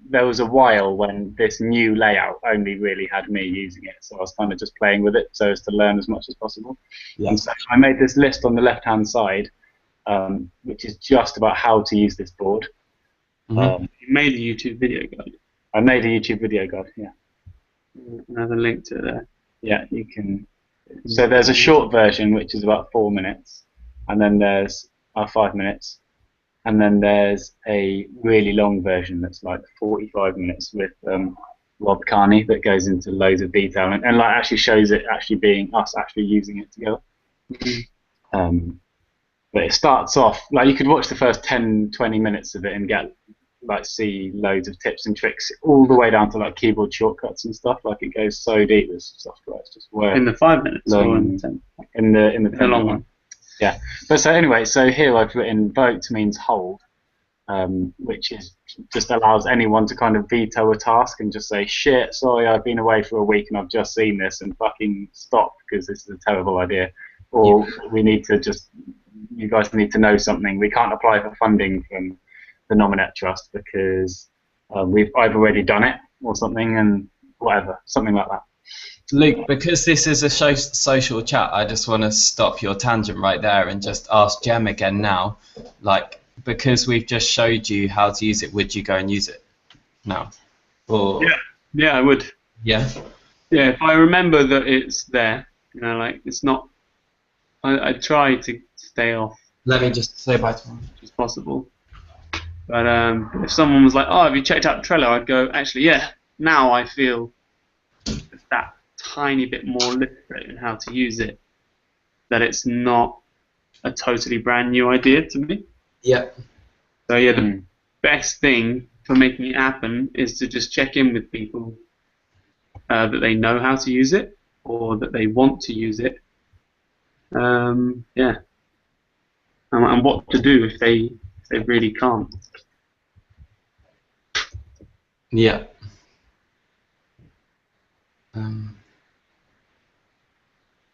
there was a while when this new layout only really had me using it, so I was kind of just playing with it so as to learn as much as possible. Yeah. And so I made this list on the left-hand side, which is just about how to use this board. You made a YouTube video guide. I made a YouTube video guide, yeah. Another link to it there. Yeah, you can. So there's a short version which is about 4 minutes, and then there's 5 minutes, and then there's a really long version that's like 45 minutes with Rob Carney that goes into loads of detail and like actually shows it actually being us actually using it together. But it starts off like you could watch the first 10-20 minutes of it and get like see loads of tips and tricks all the way down to like keyboard shortcuts and stuff. Like it goes so deep with software. It's just worth in the 5 minutes or in the 10? In the 10 long one. Yeah. But so anyway, so here I've written vote means hold, which is just allows anyone to kind of veto a task and just say shit, sorry, I've been away for a week and I've just seen this and fucking stop because this is a terrible idea, or we need to just you guys need to know something. We can't apply for funding from the Nominet Trust because I've already done it or something, and whatever, something like that. Luke, because this is a social chat, I just want to stop your tangent right there and just ask Jem again now. Like, because we've just showed you how to use it, would you go and use it now? Or Yeah, I would. Yeah. Yeah, if I remember that it's there, like it's not. I try to stay off Let me just say bye to him. as much as possible. But if someone was like, "Oh, have you checked out Trello?" I'd go, "Actually, yeah. Now I feel that tiny bit more literate in how to use it. That it's not a totally brand new idea to me." Yeah. So yeah, the best thing for making it happen is to just check in with people that they know how to use it or that they want to use it. Yeah. And what to do if they really can't. Yeah.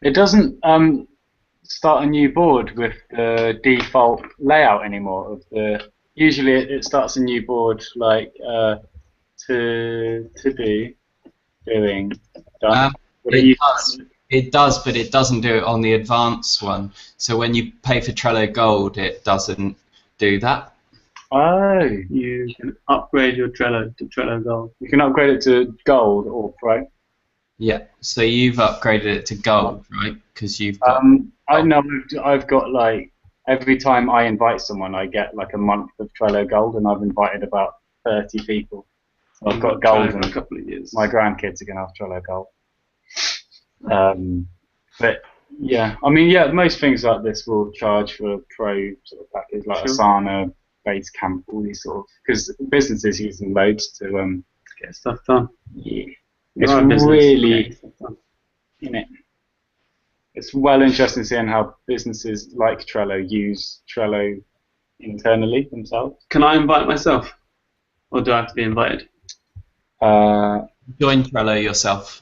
It doesn't start a new board with the default layout anymore. Usually it starts a new board like to do, doing, done. It does, but it doesn't do it on the advanced one. So when you pay for Trello Gold, it doesn't do that. Oh. You can upgrade your Trello to Trello Gold. You can upgrade it to Gold or Pro. Yeah, so you've upgraded it to Gold, right? Because you've got... I know I've got like, every time I invite someone, I get like a month of Trello Gold, and I've invited about 30 people. So I've got Gold for a couple of years. My grandkids are going to have Trello Gold. But yeah, I mean, yeah, most things like this will charge for a Pro sort of package, like Asana, Basecamp, all these sort of, because businesses use them loads to get stuff done. Yeah. It's really, it's well interesting seeing how businesses like Trello use Trello internally themselves. Can I invite myself, or do I have to be invited? Join Trello yourself.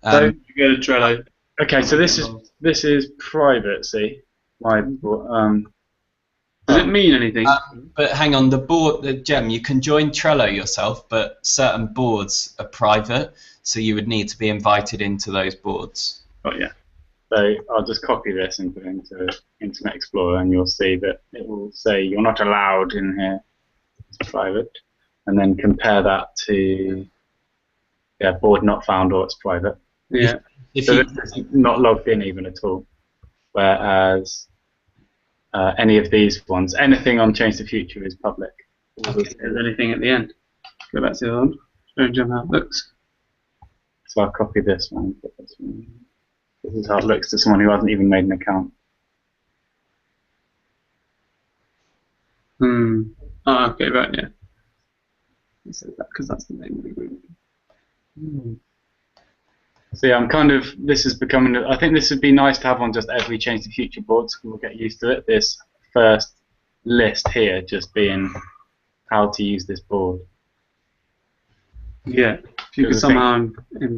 So you go to Trello. Okay, so this is private. See, does it mean anything? But hang on, the board, Jem, you can join Trello yourself, but certain boards are private, so you would need to be invited into those boards. Oh yeah. So I'll just copy this and put it into Internet Explorer, and you'll see that it will say you're not allowed in here. It's private, and then compare that to board not found, or it's private. Yeah. So this is not logged in even at all. Whereas any of these ones, anything on ChangeTheFuture is public. Okay. There's anything at the end. Go back to the other one. Show Jem how it looks. So I'll copy this one. This is how it looks to someone who hasn't even made an account. Oh, okay, right, yeah. It says that because that's the name of the group. So yeah, this is becoming, I think this would be nice to have on just every ChangeTheFuture board, so we'll get used to it. This first list here just being how to use this board. Yeah, if you could somehow...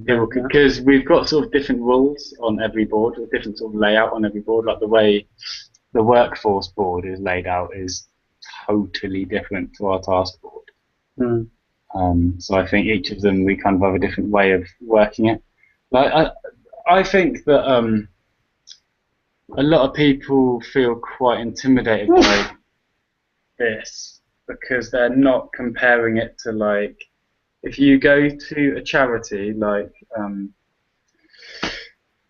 Because we've got sort of different rules on every board, or different sort of layout on every board, like the way the workforce board is laid out is totally different to our task board. So I think each of them, we kind of have a different way of working it. Like I think that a lot of people feel quite intimidated by this because they're not comparing it to, like, if you go to a charity like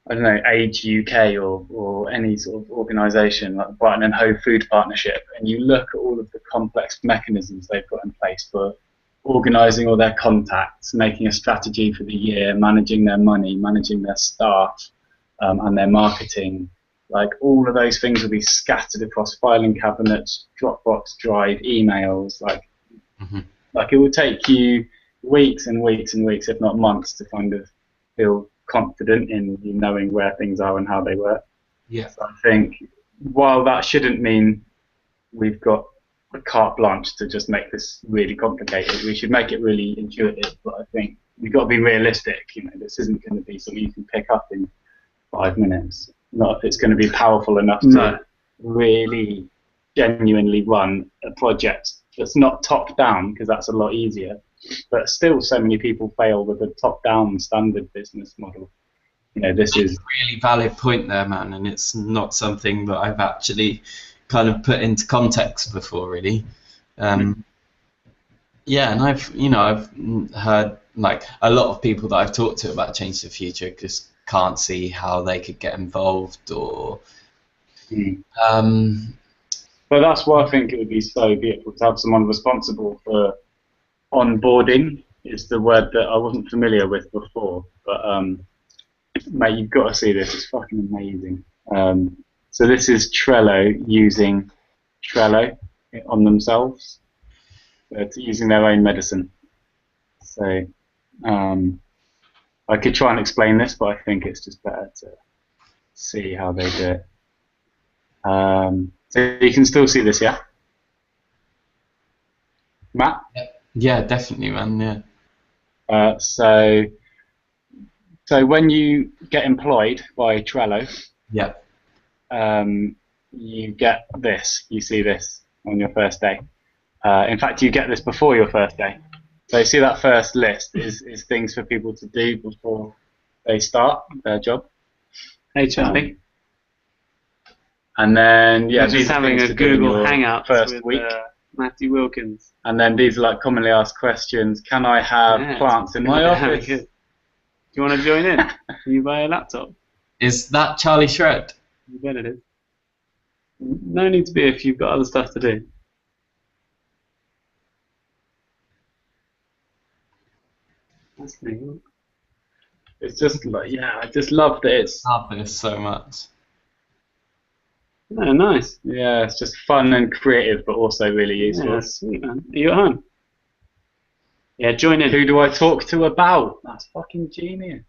I don't know, Age UK or any sort of organisation like the Brighton and Hove Food Partnership, and you look at all of the complex mechanisms they've got in place for organising all their contacts, making a strategy for the year, managing their money, managing their staff, and their marketing. Like, all of those things will be scattered across filing cabinets, Dropbox, Drive, emails. Like it will take you weeks and weeks and weeks, if not months, to kind of feel confident in you knowing where things are and how they work. Yeah. So I think while that shouldn't mean we've got a carte blanche to just make this really complicated, we should make it really intuitive. But I think we've got to be realistic. You know, this isn't going to be something you can pick up in 5 minutes. Not if it's going to be powerful enough to really genuinely run a project that's not top down, because that's a lot easier, but still so many people fail with a top down standard business model. You know, this is Really valid point there, man, and it's not something that I've actually kind of put into context before, really. Yeah, and I've heard like a lot of people that I've talked to about Change the Future just can't see how they could get involved or. But that's why I think it would be so beautiful to have someone responsible for onboarding. Is the word that I wasn't familiar with before, but mate, you've got to see this. It's fucking amazing. So this is Trello using Trello on themselves. It's using their own medicine. So I could try and explain this, but I think it's just better to see how they do it. So you can still see this, yeah? Matt? Yeah, definitely, man. Yeah. So when you get employed by Trello, Yeah. you get this. You see this on your first day. In fact, you get this before your first day. So you see that first list is things for people to do before they start their job. Hey, Charlie. And then, yeah, We're just these are having things a to do in Google your Hangouts first with week. Matthew Wilkins. And then these are like commonly asked questions. Can I have plants in my office? Good. Do you want to join in? Can you buy a laptop? Is that Charlie Shred? You bet it is. No need to be if you've got other stuff to do. That's me. It's just like, yeah, I just love that it's. I love this so much. Oh, nice. Yeah, it's just fun and creative, but also really useful. Yeah, sweet, man. Are you at home? Yeah, join in. Who do I talk to about? That's fucking genius.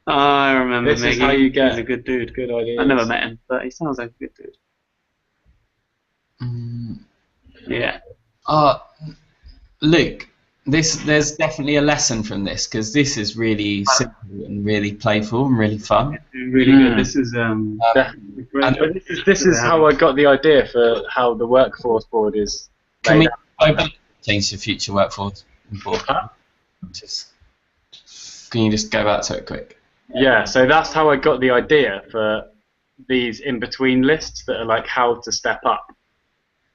Oh, I remember This Miggy. is how you get He's a good dude. good ideas. I never met him, but he sounds like a good dude. Yeah. Luke, there's definitely a lesson from this, because this is really simple and really playful and really fun. Really good. This is Definitely. great. But this is how I got the idea for how the workforce board is Can laid we out. go back to Change the Future workforce board? Can you just go back to it quick? Yeah, so that's how I got the idea for these in-between lists that are like how to step up.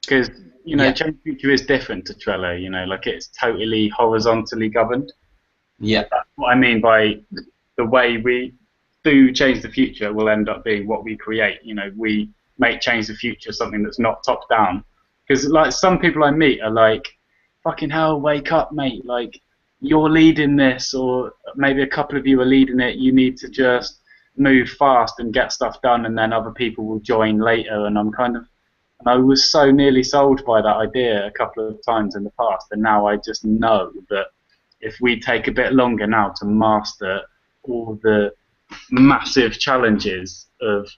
Because, you know, Change Future is different to Trello, you know, like it's totally horizontally governed. Yeah. That's what I mean by the way we do Change the Future will end up being what we create. You know, we make Change the Future something that's not top down. Because, like, some people I meet are like, fucking hell, wake up, mate. Like, you're leading this, or maybe a couple of you are leading it. You need to just move fast and get stuff done, and then other people will join later. And I'm kind of, and I was so nearly sold by that idea a couple of times in the past, and now I just know that if we take a bit longer now to master all the massive challenges of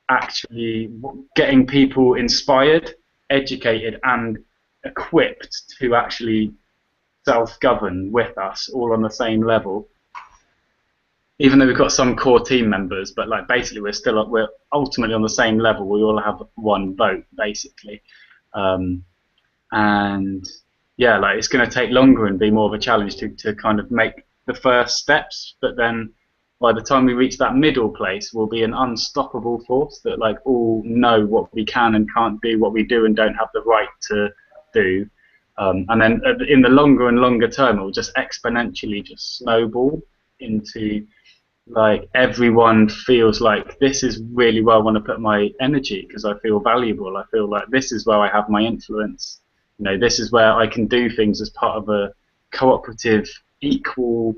actually getting people inspired, educated, and equipped to actually self-govern with us all on the same level, even though we've got some core team members, but like basically we're ultimately on the same level. We all have one vote basically, and yeah, like it's going to take longer and be more of a challenge to kind of make the first steps, but then by the time we reach that middle place, we'll be an unstoppable force that like all know what we can and can't do, what we do and don't have the right to do. And then in the longer and longer term, it will just exponentially just snowball into like everyone feels like this is really where I want to put my energy because I feel valuable. I feel like this is where I have my influence. You know, this is where I can do things as part of a cooperative, equal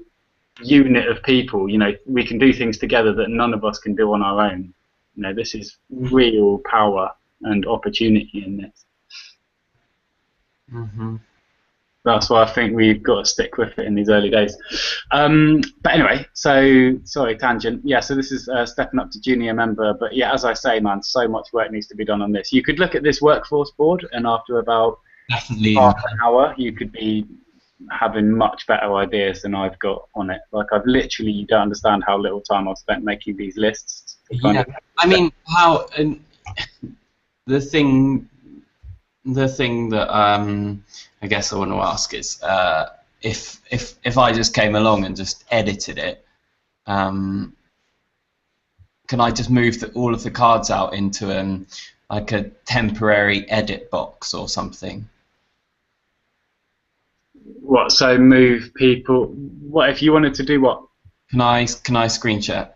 unit of people. You know, we can do things together that none of us can do on our own. You know, this is real power and opportunity in this. That's why I think we've got to stick with it in these early days. But anyway, so sorry, tangent. Yeah, so this is stepping up to junior member. But yeah, as I say, man, so much work needs to be done on this. You could look at this workforce board, and after about half an hour, you could be having much better ideas than I've got on it. Like I've literally, you don't understand how little time I've spent making these lists Yeah, I mean, how and the thing that I guess I want to ask is if I just came along and just edited it, can I just move all of the cards out into like a temporary edit box or something? What? So move people. What if you wanted to do what? Can I screen share?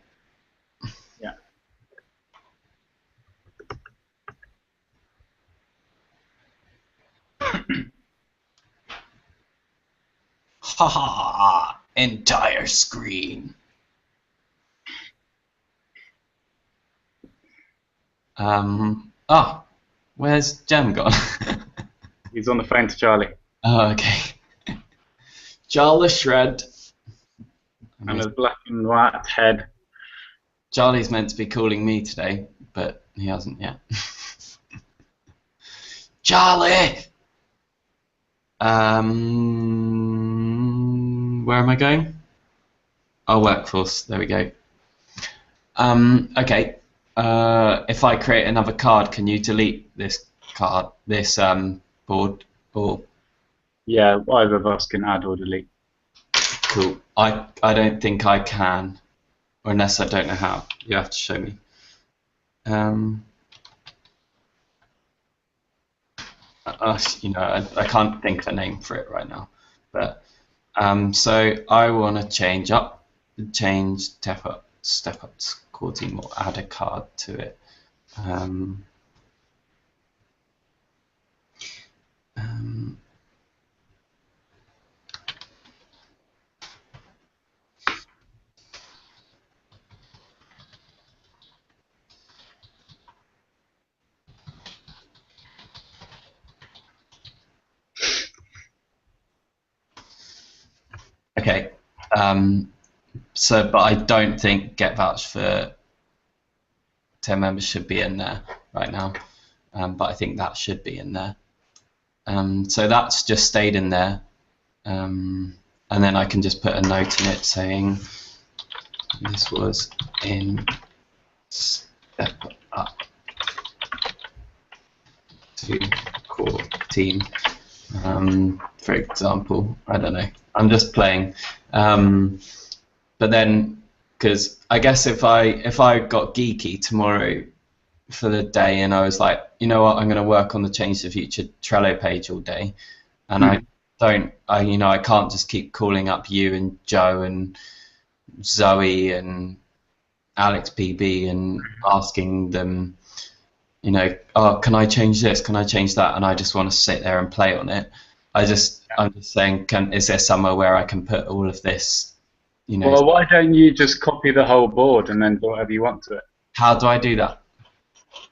Yeah. Ha! Entire screen. Where's Jem gone? He's on the phone to Charlie. Oh, okay. Charlie Shred. And a black and white head. Charlie's meant to be calling me today, but he hasn't yet. Charlie! Where am I going? Oh, workforce. There we go. Okay. If I create another card, can you delete this card, this board, or? Yeah, either of us can add or delete. Cool. I don't think I can, or unless I don't know how. You have to show me. I can't think of a name for it right now, but so I want to change step up core team, or add a card to it. Okay. But I don't think Get Vouch for 10 members should be in there right now. But I think that should be in there. So that's just stayed in there. And then I can just put a note in it saying this was in step up to core team. For example, I don't know. I'm just playing. But then, because I guess if I got geeky tomorrow for the day and I was like, you know what, I'm going to work on the Change the Future Trello page all day, and I can't just keep calling up you and Joe and Zoe and Alex PB and asking them, oh, can I change this? Can I change that? And I just want to sit there and play on it. I'm just saying, is there somewhere where I can put all of this? Well, why don't you just copy the whole board and then do whatever you want to it? How do I do that?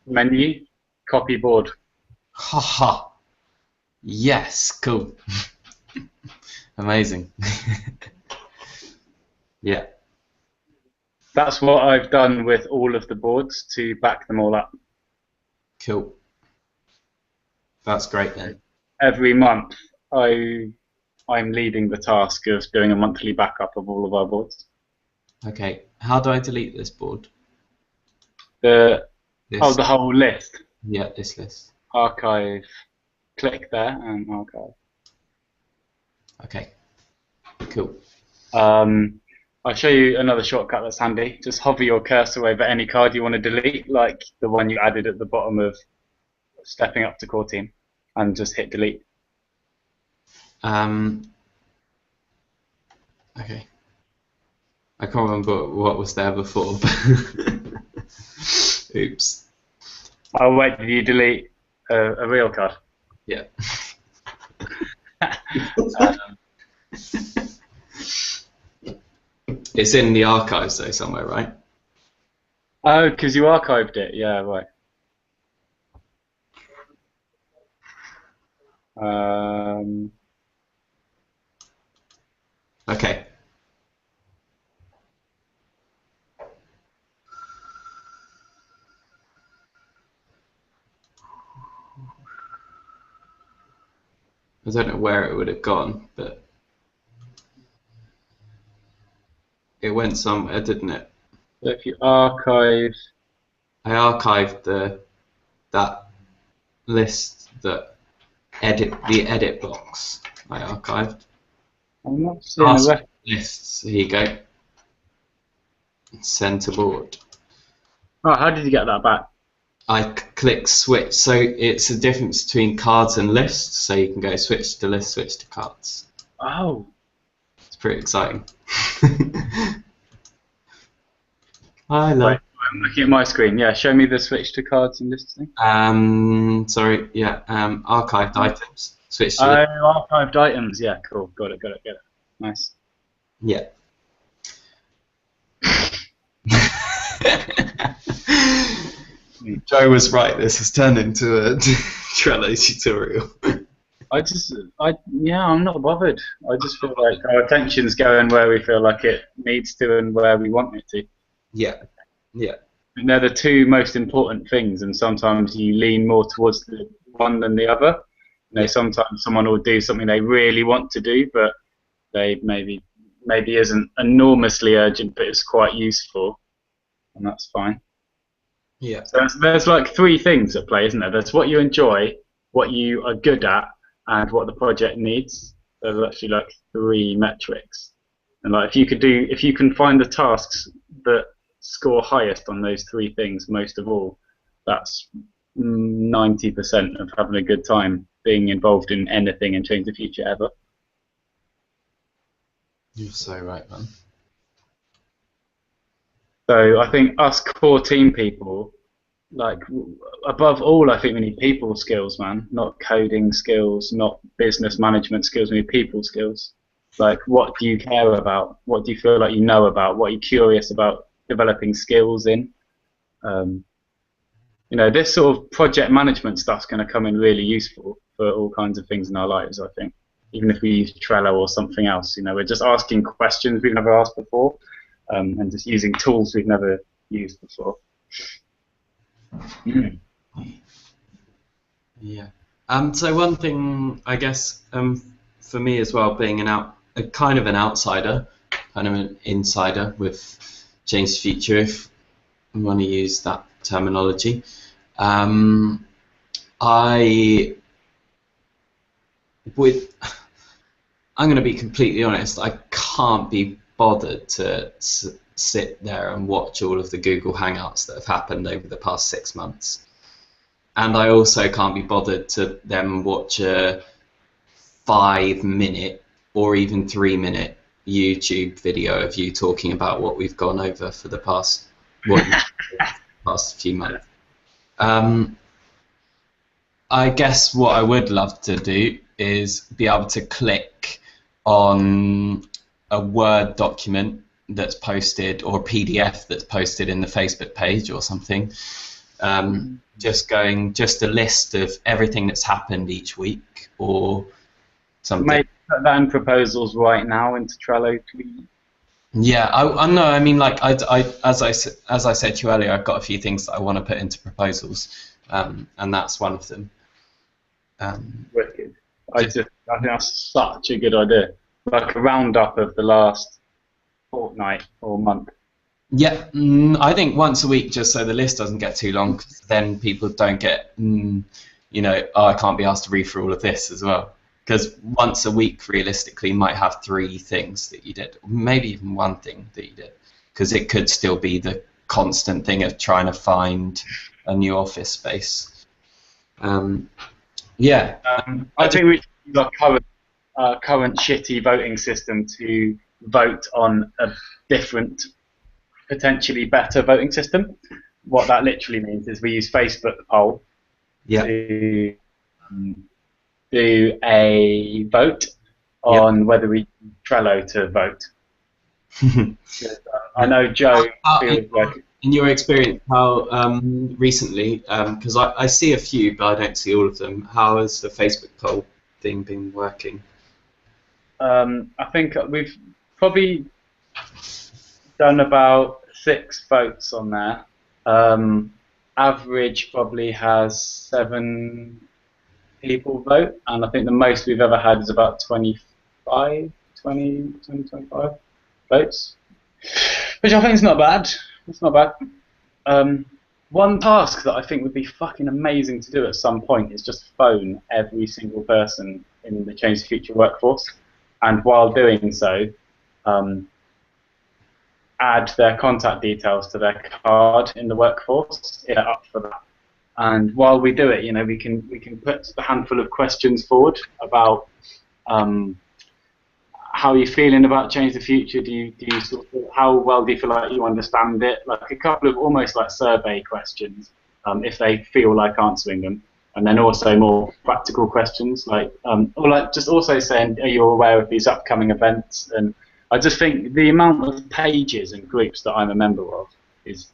Menu, copy board. Haha. Yes, cool. Amazing. Yeah. That's what I've done with all of the boards to back them all up. Cool. That's great then. Every month, I'm leading the task of doing a monthly backup of all of our boards. Okay. How do I delete this board? The whole list. Yeah, this list. Archive. Click there and archive. Okay. Cool. I'll show you another shortcut that's handy. Just hover your cursor over any card you want to delete, like the one you added at the bottom of stepping up to core team, and just hit delete. Okay. I can't remember what was there before. Oops. Oh wait, did you delete a real card? Yeah. It's in the archives though somewhere, right? Oh, because you archived it. Yeah, right. Okay. I don't know where it would have gone, but it went somewhere, didn't it? So if you archive, I archived that list, the edit box. I archived. I'm not seeing a reference. Lists. Here you go. Send to board. Oh, how did you get that back? I click switch. So it's a difference between cards and lists. So you can go switch to list, switch to cards. Oh. It's pretty exciting. I love. Wait, I'm looking at my screen. Yeah, show me the switch to cards and lists thing. Sorry. Yeah. Archived items. Switch to list. Oh, archived items. Yeah, cool. Got it. Nice. Yeah. Joe was right. This has turned into a Trello tutorial. I'm not bothered. I just feel like our attention's going where we feel like it needs to and where we want it to. Yeah. And they're the two most important things, and sometimes you lean more towards the one than the other. You know, sometimes someone will do something they really want to do, but they maybe isn't enormously urgent, but it's quite useful, and that's fine. Yeah. So there's like three things at play, isn't there? There's what you enjoy, what you are good at, and what the project needs. There's actually like three metrics, and like if you can find the tasks that score highest on those three things, most of all, that's 90% of having a good time being involved in anything and Change the Future ever. You're so right, man. So I think us core team people, like above all, I think we need people skills, man. Not coding skills, not business management skills. We need people skills. Like, what do you care about? What do you feel like you know about? What are you curious about developing skills in? You know, this sort of project management stuff's going to come in really useful for all kinds of things in our lives, I think. Even if we use Trello or something else, you know, we're just asking questions we've never asked before, and just using tools we've never used before. Yeah. So one thing, I guess, for me as well, being a kind of an outsider, kind of an insider with Change the Future, if I want to use that terminology, I'm going to be completely honest. I can't be bothered to sit there and watch all of the Google Hangouts that have happened over the past 6 months. And I also can't be bothered to then watch a 5-minute or even 3-minute YouTube video of you talking about what we've gone over for the past few months. I guess what I would love to do is be able to click on a Word document that's posted, or a PDF that's posted in the Facebook page or something, just a list of everything that's happened each week or something. Maybe put that in proposals right now into Trello, please. Yeah, I know. I mean, like as I said to you earlier, I've got a few things that I want to put into proposals, and that's one of them. Wicked. I think that's such a good idea. Like a roundup of the last fortnight or month. Yeah, I think once a week, just so the list doesn't get too long, 'cause then people don't get, I can't be asked to read through all of this as well. Because once a week, realistically, might have 3 things that you did, maybe even 1 thing that you did, because it could still be the constant thing of trying to find a new office space. Yeah. I think we should use our current shitty voting system to vote on a different, potentially better voting system. What that literally means is we use Facebook poll to do a vote on whether we use Trello to vote. I know Joe feels like... In your experience, how recently, because I see a few, but I don't see all of them, how has the Facebook poll thing been working? I think we've probably done about 6 votes on there. Average probably has 7 people vote, and I think the most we've ever had is about 20, 25 votes, which I think is not bad. It's not bad. One task that I think would be fucking amazing to do at some point is just phone every single person in the Change the Future workforce, and while doing so, add their contact details to their card in the workforce if they're up for that. And while we do it, you know, we can put a handful of questions forward about how are you feeling about Change the Future? Do you sort of, how well do you feel like you understand it? Like a couple of almost like survey questions, if they feel like answering them, and then also more practical questions, like or like just also saying, are you aware of these upcoming events? And I just think the amount of pages and groups that I'm a member of is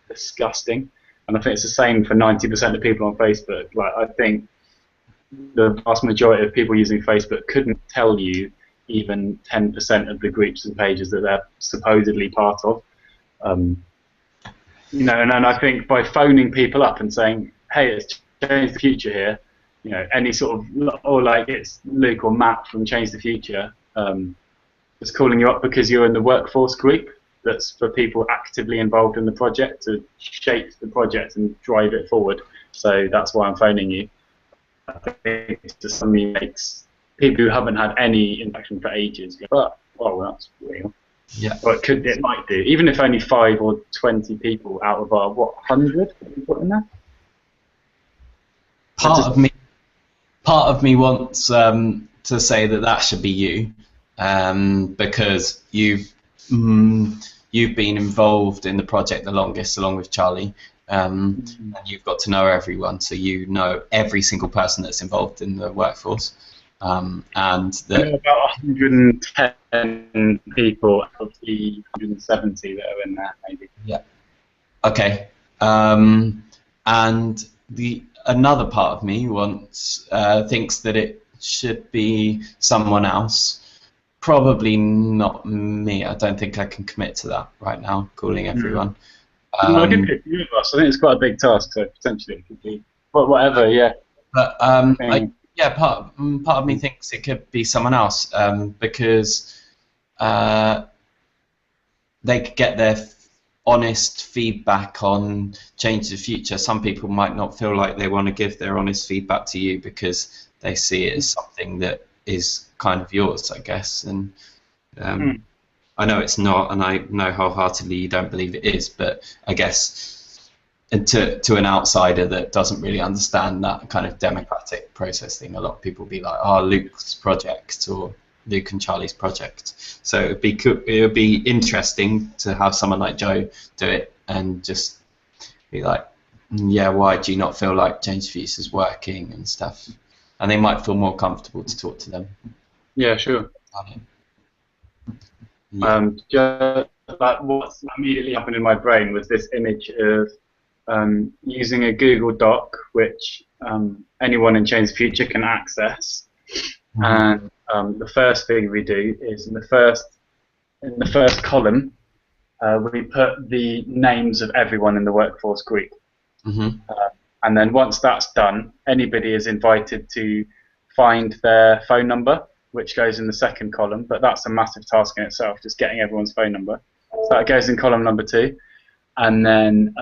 disgusting, and I think it's the same for 90% of people on Facebook. Like I think the vast majority of people using Facebook couldn't tell you even 10% of the groups and pages that they're supposedly part of. You know, and I think by phoning people up and saying, hey, it's Change the Future here, you know, any sort of, or like it's Luke or Matt from Change the Future, just calling you up because you're in the workforce group that's for people actively involved in the project to shape the project and drive it forward. So that's why I'm phoning you. I think it's just something that makes people who haven't had any interaction for ages go, oh, well, that's real. Yeah. Or it might do, even if only 5 or 20 people out of our, what, 100 that we put in there? Part of me wants to say that should be you, because you've been involved in the project the longest, along with Charlie, and you've got to know everyone, so you know every single person that's involved in the workforce. And about 110 people of the 170 that are in there, maybe. Yeah. Okay. And another part of me thinks that it should be someone else. Probably not me. I don't think I can commit to that right now. Calling everyone. I could pick you of us. I think it's quite a big task, so potentially it could be. But whatever, yeah. But part of me thinks it could be someone else, because they could get their honest feedback on Change the Future. Some people might not feel like they want to give their honest feedback to you because they see it as something that is kind of yours, I guess. And I know it's not, and I know wholeheartedly you don't believe it is, but I guess to an outsider that doesn't really understand that kind of democratic process thing, a lot of people be like, oh, Luke's project, or Luke and Charlie's project. So it would be interesting to have someone like Joe do it and just be like, yeah, why do you not feel like Change the Future is working and stuff? And they might feel more comfortable to talk to them. Yeah, sure. Just like what immediately happened in my brain was this image of using a Google Doc, which anyone in Change the Future can access. And the first thing we do is in the first column, we put the names of everyone in the workforce group. And then once that's done, anybody is invited to find their phone number, which goes in the second column, but that's a massive task in itself, just getting everyone's phone number. So that goes in column number 2. And then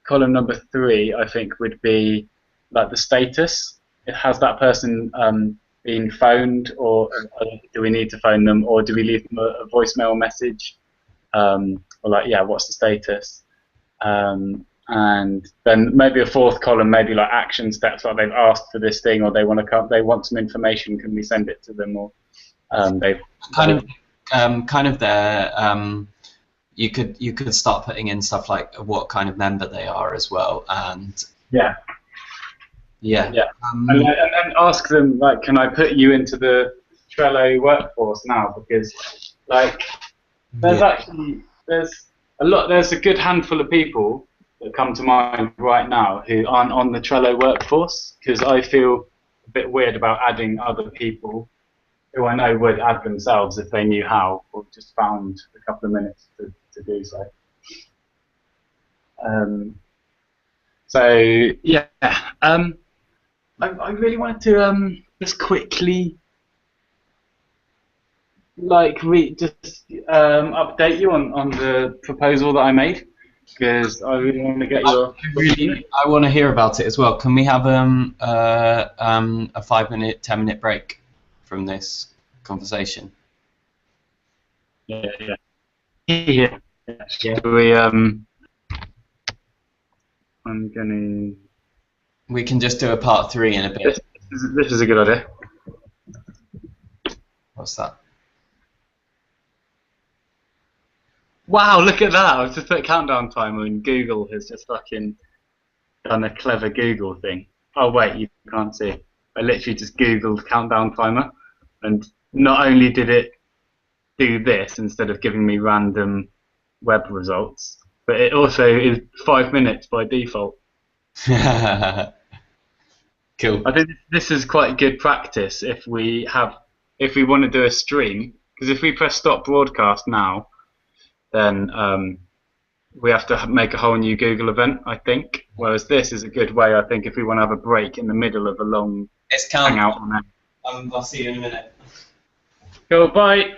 column number 3, I think, would be like the status. It has that person been phoned, or do we need to phone them, or do we leave them a voicemail message? Or like, yeah, what's the status? And then maybe a 4th column, maybe like action steps, like they've asked for this thing, or they want some information. Can we send it to them? Or they've kind of their you could start putting in stuff like what kind of member they are as well, and yeah. And then ask them, like, can I put you into the Trello workforce now? Because like there's a good handful of people that come to mind right now who aren't on the Trello workforce, because I feel a bit weird about adding other people who I know would add themselves if they knew how, or just found a couple of minutes to do so. So yeah, I really wanted to just quickly just update you on the proposal that I made because I really want to get your. I want to hear about it as well. Can we have a 5-minute, 10-minute break from this conversation? Yeah, yeah. Yeah. Should we? I'm gonna. We can just do a part 3 in a bit. This is a good idea. What's that? Wow, look at that! I've just put a countdown timer and Google has just fucking done a clever Google thing. Oh wait, you can't see. I literally just Googled countdown timer, and not only did it do this instead of giving me random web results, but it also is 5 minutes by default. Cool. I think this is quite good practice if we want to do a stream, because if we press stop broadcast now, then we have to make a whole new Google event, I think. Whereas this is a good way, I think, if we want to have a break in the middle of a long hangout on that. I'll see you in a minute. Go, bye.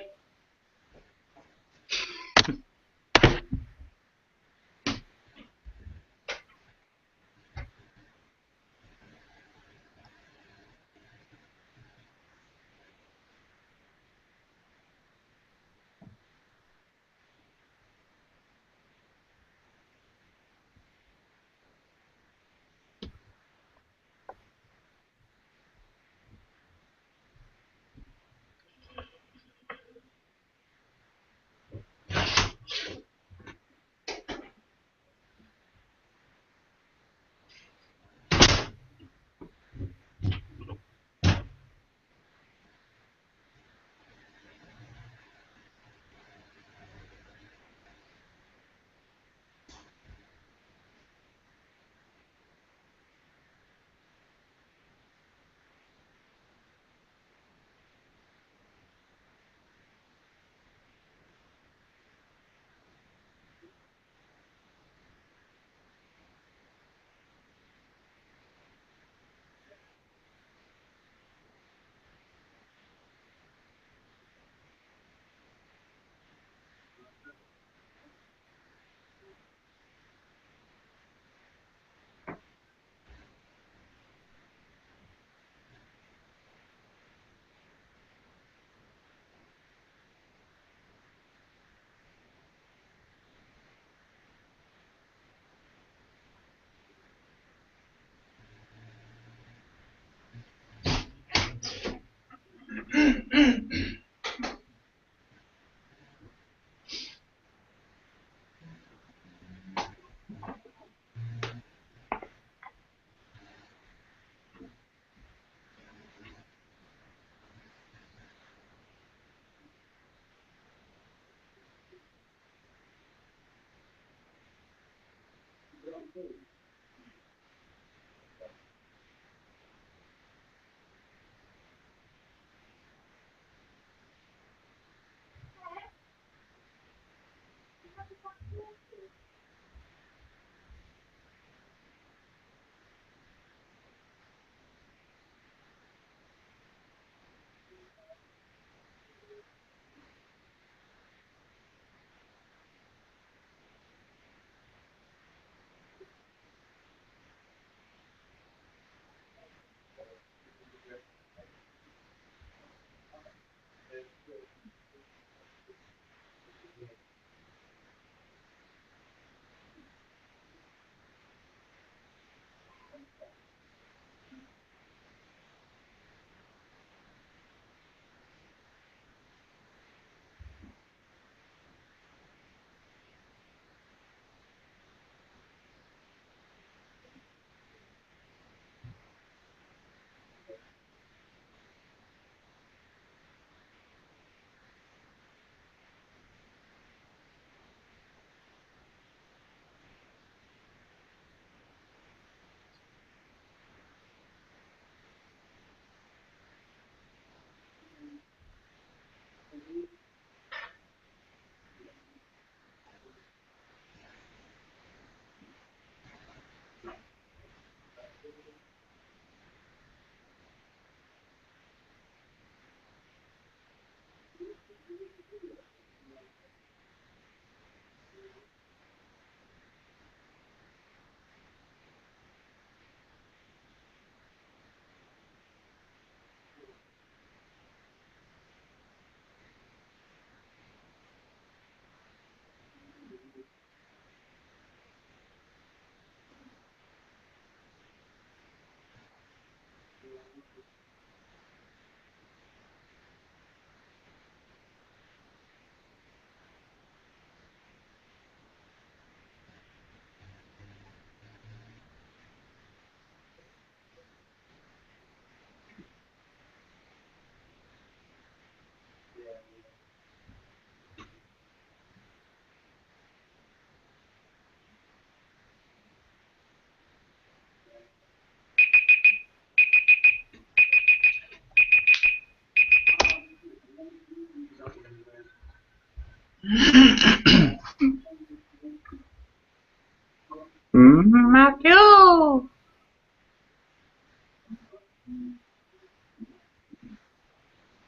Matthew!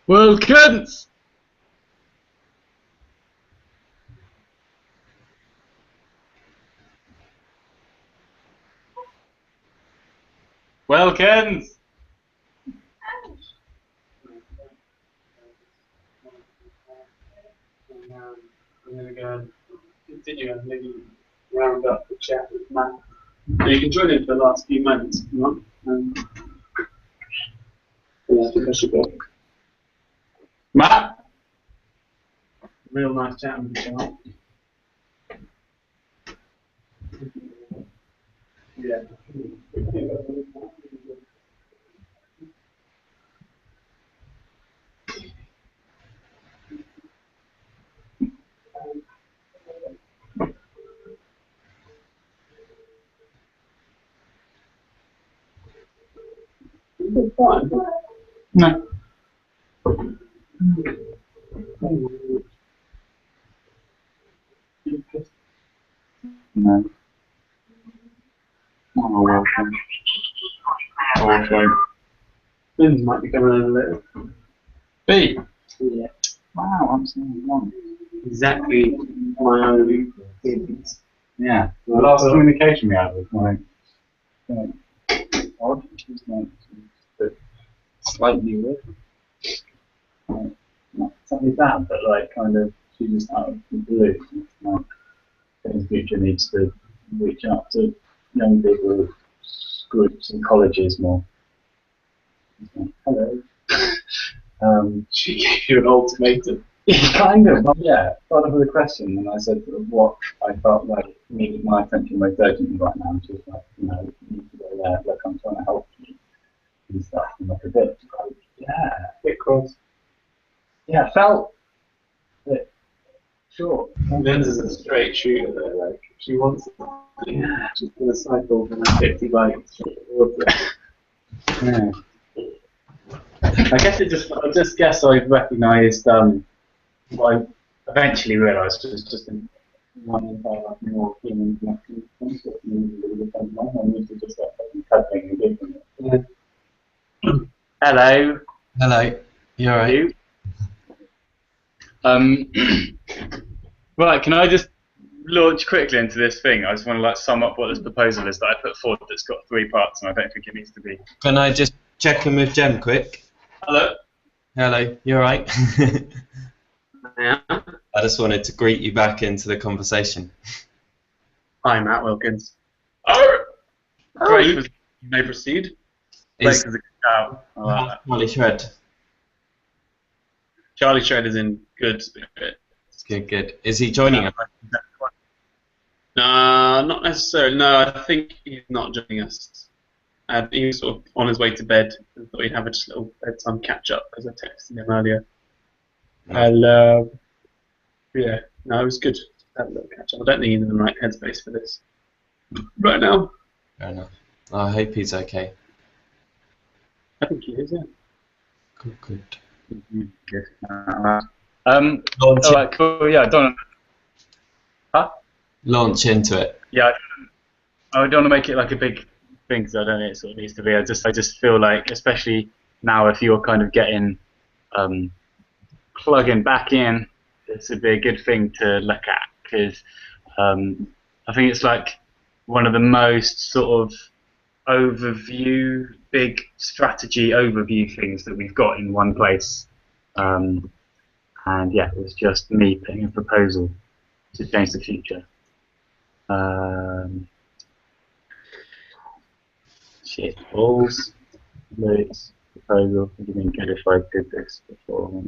Wilkins! Wilkins! I'm going to go and continue and maybe round up the chat with Matt. So you can join in for the last few moments if you want. Yeah, I think I should go. Matt? Real nice chat with you, Matt. Yeah. Fine. No. No. Oh, welcome. Also. Vince might be coming over later. B. Yeah. Wow, I'm saying wrong. Exactly my own feelings. Yeah. The last communication we had was like odd. It was like but slightly weird. Not something bad, but like kind of she just out of the blue. Like ChangeTheFuture needs to reach out to young people, groups and colleges more. Like, hello. She gave you an ultimatum. Kind of, yeah. Part of the question, and I said what I felt like needed my attention most urgently right now, which is like, you know, you need to go there, look, I'm trying to help you and stuff, and like a bit, like, yeah, Bit cross. yeah, felt a bit short. Vince is a straight shooter though, like, she wants it. Yeah, she's gonna cycle from a 50 bike straight towards it. Yeah. I guess I just guess I recognised what I eventually realised was just one entire more human connection. I used to just like cuddling and giggling. Yeah. Hello. Hello. You alright? Right, can I just launch quickly into this thing? I just want to like sum up what this proposal is that I put forward that's got 3 parts and I don't think it needs to be. Can I just check in with Jem quick? Hello? Hello. You alright? Yeah. I just wanted to greet you back into the conversation. Hi, Matt Wilkins. Oh! Great. You may proceed. Is Out. I like that. Charlie Shred? Charlie Shred is in good spirit. Good, good. Is he joining us? No, not necessarily. No, I think he's not joining us. He was sort of on his way to bed. I thought he'd have a just little bedtime catch up because I texted him earlier. No. Yeah, no, it was good to have a little catch up. I don't think he's in the right headspace for this right now. Fair enough. I hope he's okay. I think he is, yeah. Good, good. Good. Launch, Alright, cool, yeah, don't. Huh? launch into it. Yeah, I don't want to make it like a big thing because I don't think it sort of needs to be. I just feel like, especially now, if you're kind of getting plugging back in, this would be a good thing to look at because I think it's like one of the most sort of big strategy overview things that we've got in one place. And yeah, it was just me putting a proposal to change the future. Shit balls, loads, proposal. Would have been good if I did this before.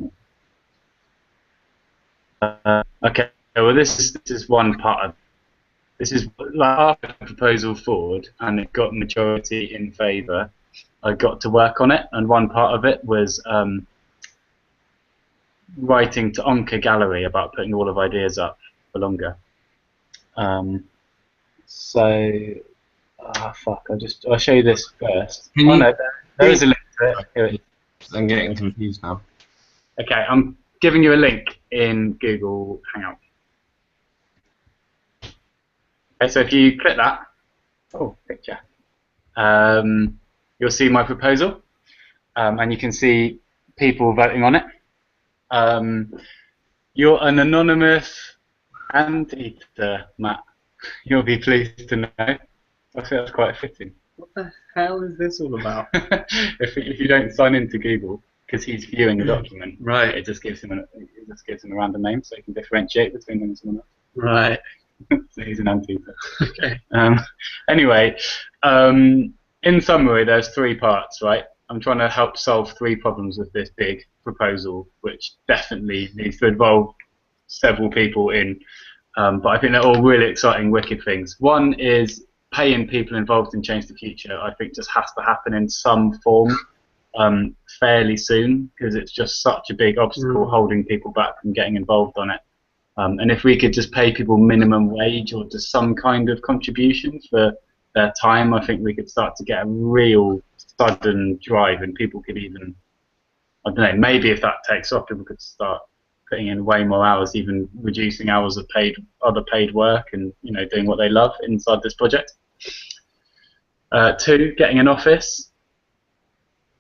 Okay, well this is one part of. This is like a proposal forward, and it got majority in favour. I got to work on it, and one part of it was writing to Onka Gallery about putting all of ideas up for longer. I'll show you this first. Can you- no, there is a link to it. Here it is. I'm getting confused now. Okay, I'm giving you a link in Google Hangout. Okay, so if you click that, picture, you'll see my proposal, and you can see people voting on it. You're an anonymous anteater, Matt. You'll be pleased to know. I think that's quite fitting. What the hell is this all about? if you don't sign into Google, because he's viewing the document, Right. it just gives him a random name, so he can differentiate between him and someone else. Right. So he's an anteater. Okay. Anyway, in summary, there's 3 parts, right? I'm trying to help solve 3 problems with this big proposal, which definitely needs to involve several people in. But I think they're all really exciting, wicked things. One is paying people involved in Change the Future. I think just has to happen in some form fairly soon, because it's just such a big obstacle holding people back from getting involved on it. And if we could just pay people minimum wage or just some kind of contribution for their time, I think we could start to get a real sudden drive, and people could even, I don't know, maybe if that takes off, people could start putting in way more hours, even reducing hours of other paid work, and doing what they love inside this project. 2, getting an office.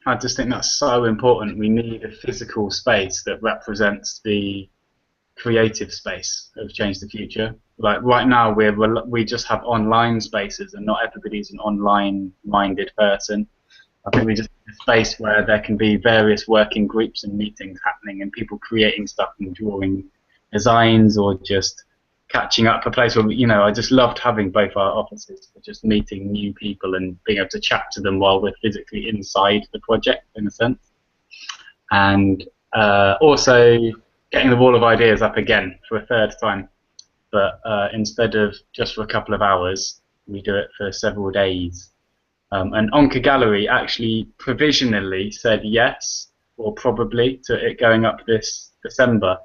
I just think that's so important. We need a physical space that represents the creative space of Change the Future. Like right now, we just have online spaces, and not everybody's an online-minded person. I think we just need a space where there can be various working groups and meetings happening, and people creating stuff and drawing designs, or just catching up. A place where I just loved having both our offices for just meeting new people and being able to chat to them while we're physically inside the project, in a sense. And also getting the wall of ideas up again for a 3rd time, but instead of just for a couple of hours, we do it for several days. And Onka Gallery actually provisionally said yes, or probably, to it going up this December,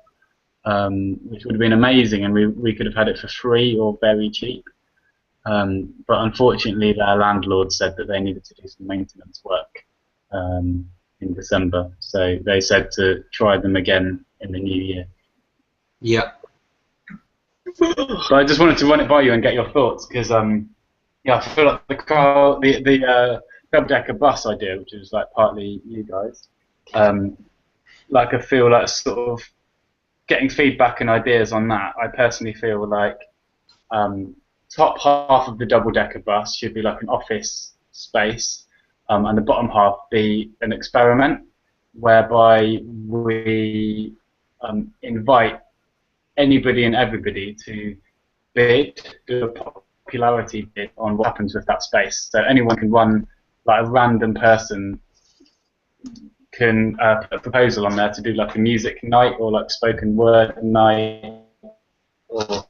which would have been amazing, and we could have had it for free or very cheap. But unfortunately, their landlord said that they needed to do some maintenance work in December, so they said to try them again in the new year. Yeah. So I just wanted to run it by you and get your thoughts, because I feel like the double-decker bus idea, which is like partly you guys, like I feel like sort of getting feedback and ideas on that. I personally feel like top half of the double-decker bus should be like an office space, and the bottom half be an experiment whereby we invite anybody and everybody to do a popularity bid on what happens with that space. So anyone can run, like a random person can put a proposal on there to do like a music night, or like spoken word night, or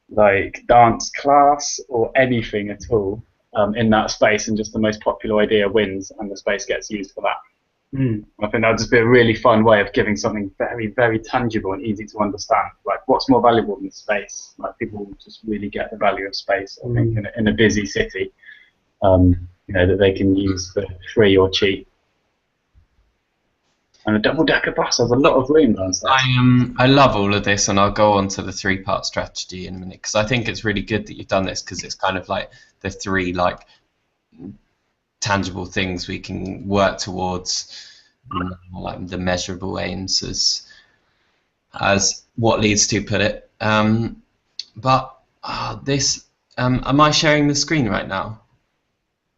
like dance class, or anything at all in that space, and just the most popular idea wins, and the space gets used for that. I think that would just be a really fun way of giving something very, very tangible and easy to understand. Like, what's more valuable than space? Like, people just really get the value of space, I think, in a busy city, that they can use for free or cheap. And a double-decker bus has a lot of room downstairs. I love all of this, and I'll go on to the 3-part strategy in a minute, because I think it's really good that you've done this, because it's kind of like the 3 like tangible things we can work towards, like the measurable aims as what leads to put it. But this, am I sharing the screen right now?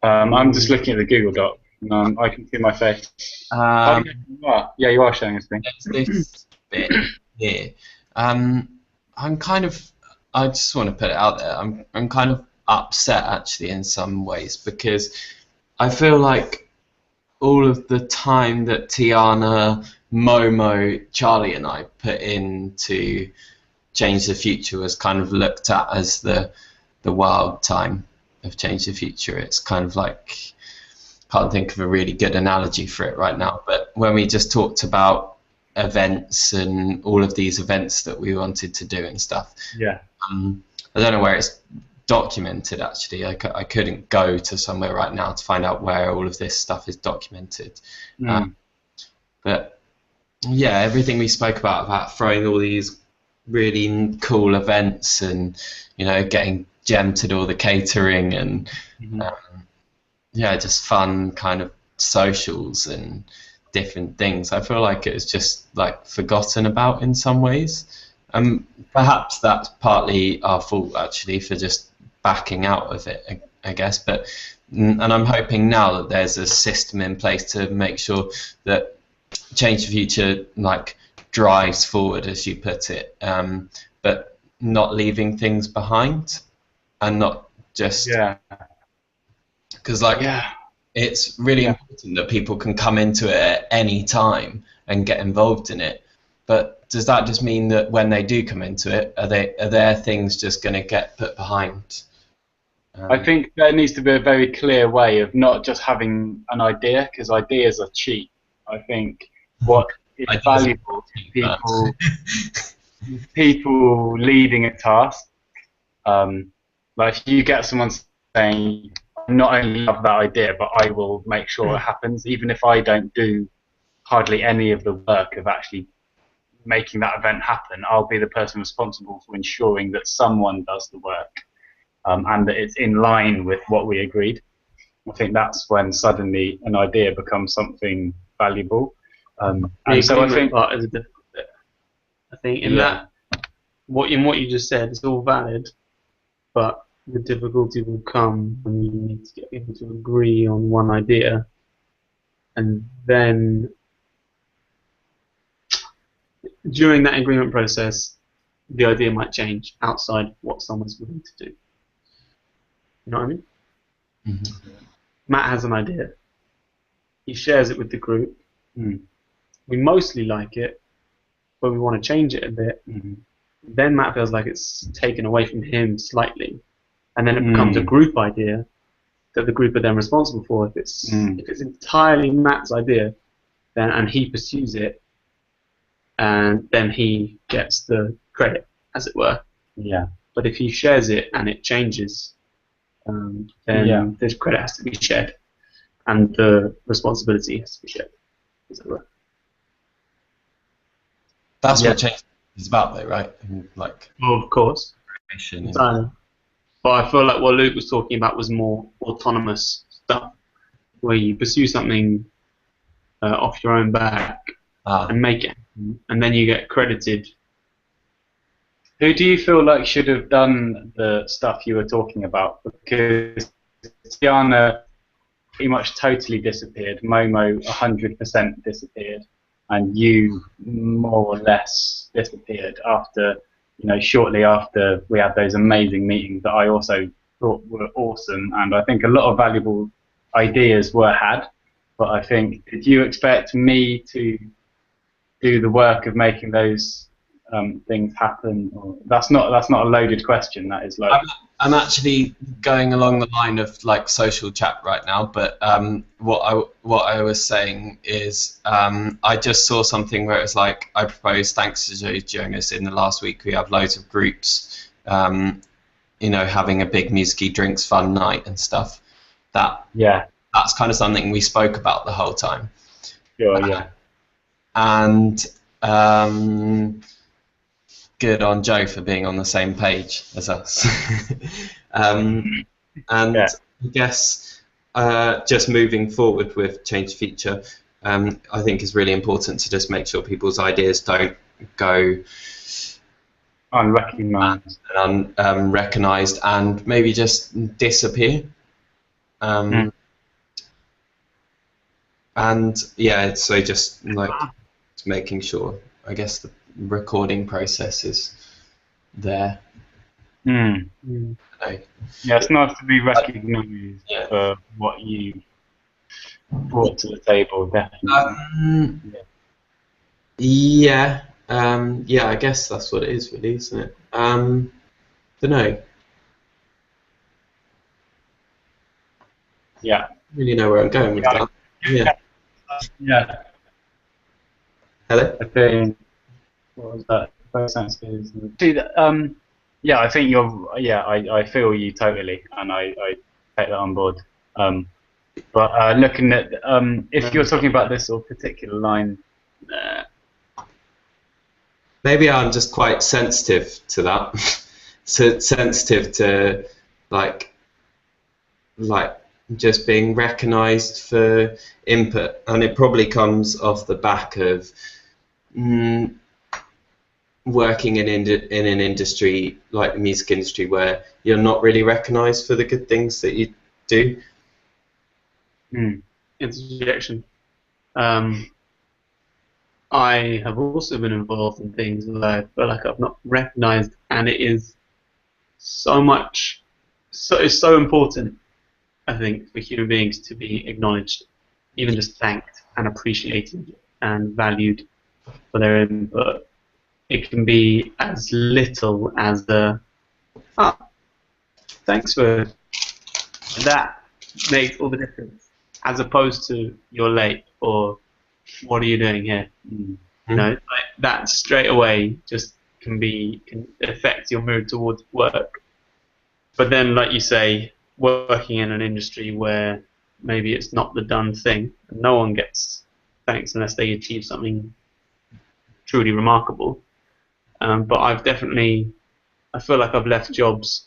I'm just looking at the Google Doc, and I can see my face. Yeah, you are sharing a screen. There's this bit here. I just want to put it out there. I'm kind of upset actually in some ways, because I feel like all of the time that Tiana, Momo, Charlie and I put into Change the Future was kind of looked at as the wild time of Change the Future. It's kind of like, can't think of a really good analogy for it right now, but when we just talked about events and all of these events that we wanted to do and stuff, yeah. I don't know where it's documented actually. I couldn't go to somewhere right now to find out where all of this stuff is documented. But yeah, everything we spoke about throwing all these really cool events, and getting Jem to do all the catering, and yeah, just fun kind of socials and different things. I feel like it's just like forgotten about in some ways. Perhaps that's partly our fault actually for just backing out of it, I guess. And I'm hoping now that there's a system in place to make sure that Change the Future drives forward, as you put it, but not leaving things behind, and not just because it's really important that people can come into it at any time and get involved in it. But does that just mean that when they do come into it, are their things just going to get put behind? I think there needs to be a very clear way of not just having an idea, because ideas are cheap. I think what is valuable to people leading a task. Like if you get someone saying, I not only love that idea, but I will make sure it happens, even if I don't do hardly any of the work of actually making that event happen, I'll be the person responsible for ensuring that someone does the work, and that it's in line with what we agreed. I think that's when suddenly an idea becomes something valuable. And so I think part is a difficult bit. I think in that, what you just said is all valid, but the difficulty will come when you need to get people to agree on one idea, and then during that agreement process, the idea might change outside what someone's willing to do. You know what I mean? Mm-hmm. Matt has an idea. He shares it with the group. We mostly like it, but we want to change it a bit. Then Matt feels like it's taken away from him slightly, and then it becomes a group idea that the group are then responsible for. If it's entirely Matt's idea, then and he pursues it, and then he gets the credit, as it were. But if he shares it and it changes, then the credit has to be shared, and the responsibility has to be shared, as it were. That's what change is about, though, right? Well, of course. Entirely. But I feel like what Luke was talking about was more autonomous stuff, where you pursue something off your own back and make it, and then you get credited. Who do you feel like should have done the stuff you were talking about? Because Tiana pretty much totally disappeared, Momo 100% disappeared, and you more or less disappeared after, shortly after we had those amazing meetings that I also thought were awesome, and I think a lot of valuable ideas were had. But I think, did you expect me to do the work of making those things happen? Or, that's not a loaded question. That is like. I'm actually going along the line of social chat right now, but what I was saying is I just saw something where it's I proposed, thanks to Jonas, in the last week we have loads of groups, having a big musicy drinks fun night and stuff. That's kind of something we spoke about the whole time. And good on Joe for being on the same page as us. I guess just moving forward with Change the Future, I think is really important to just make sure people's ideas don't go unrecognised and maybe just disappear. And so just making sure, I guess, the recording process is there. It's nice to be recognised for what you brought to the table, definitely. I guess that's what it is, really, isn't it? Don't know. Really know where I'm going with that. Hello? I think, what was that? Both senses. I think you're. I feel you totally, and I take that on board. But looking at, if you're talking about this sort of particular line, maybe I'm just quite sensitive to that. So sensitive to like just being recognised for input, and it probably comes off the back of working in an industry like the music industry where you're not really recognised for the good things that you do. Interjection. I have also been involved in things that I feel like I've not recognised, and it is it's so important, I think, for human beings to be acknowledged, even just thanked and appreciated and valued for their input. It can be as little as thanks for that, makes all the difference, as opposed to you're late or what are you doing here? You know, like that straight away just can affect your mood towards work. But then, like you say, working in an industry where maybe it's not the done thing, and no one gets thanks unless they achieve something truly remarkable. But I feel like I've left jobs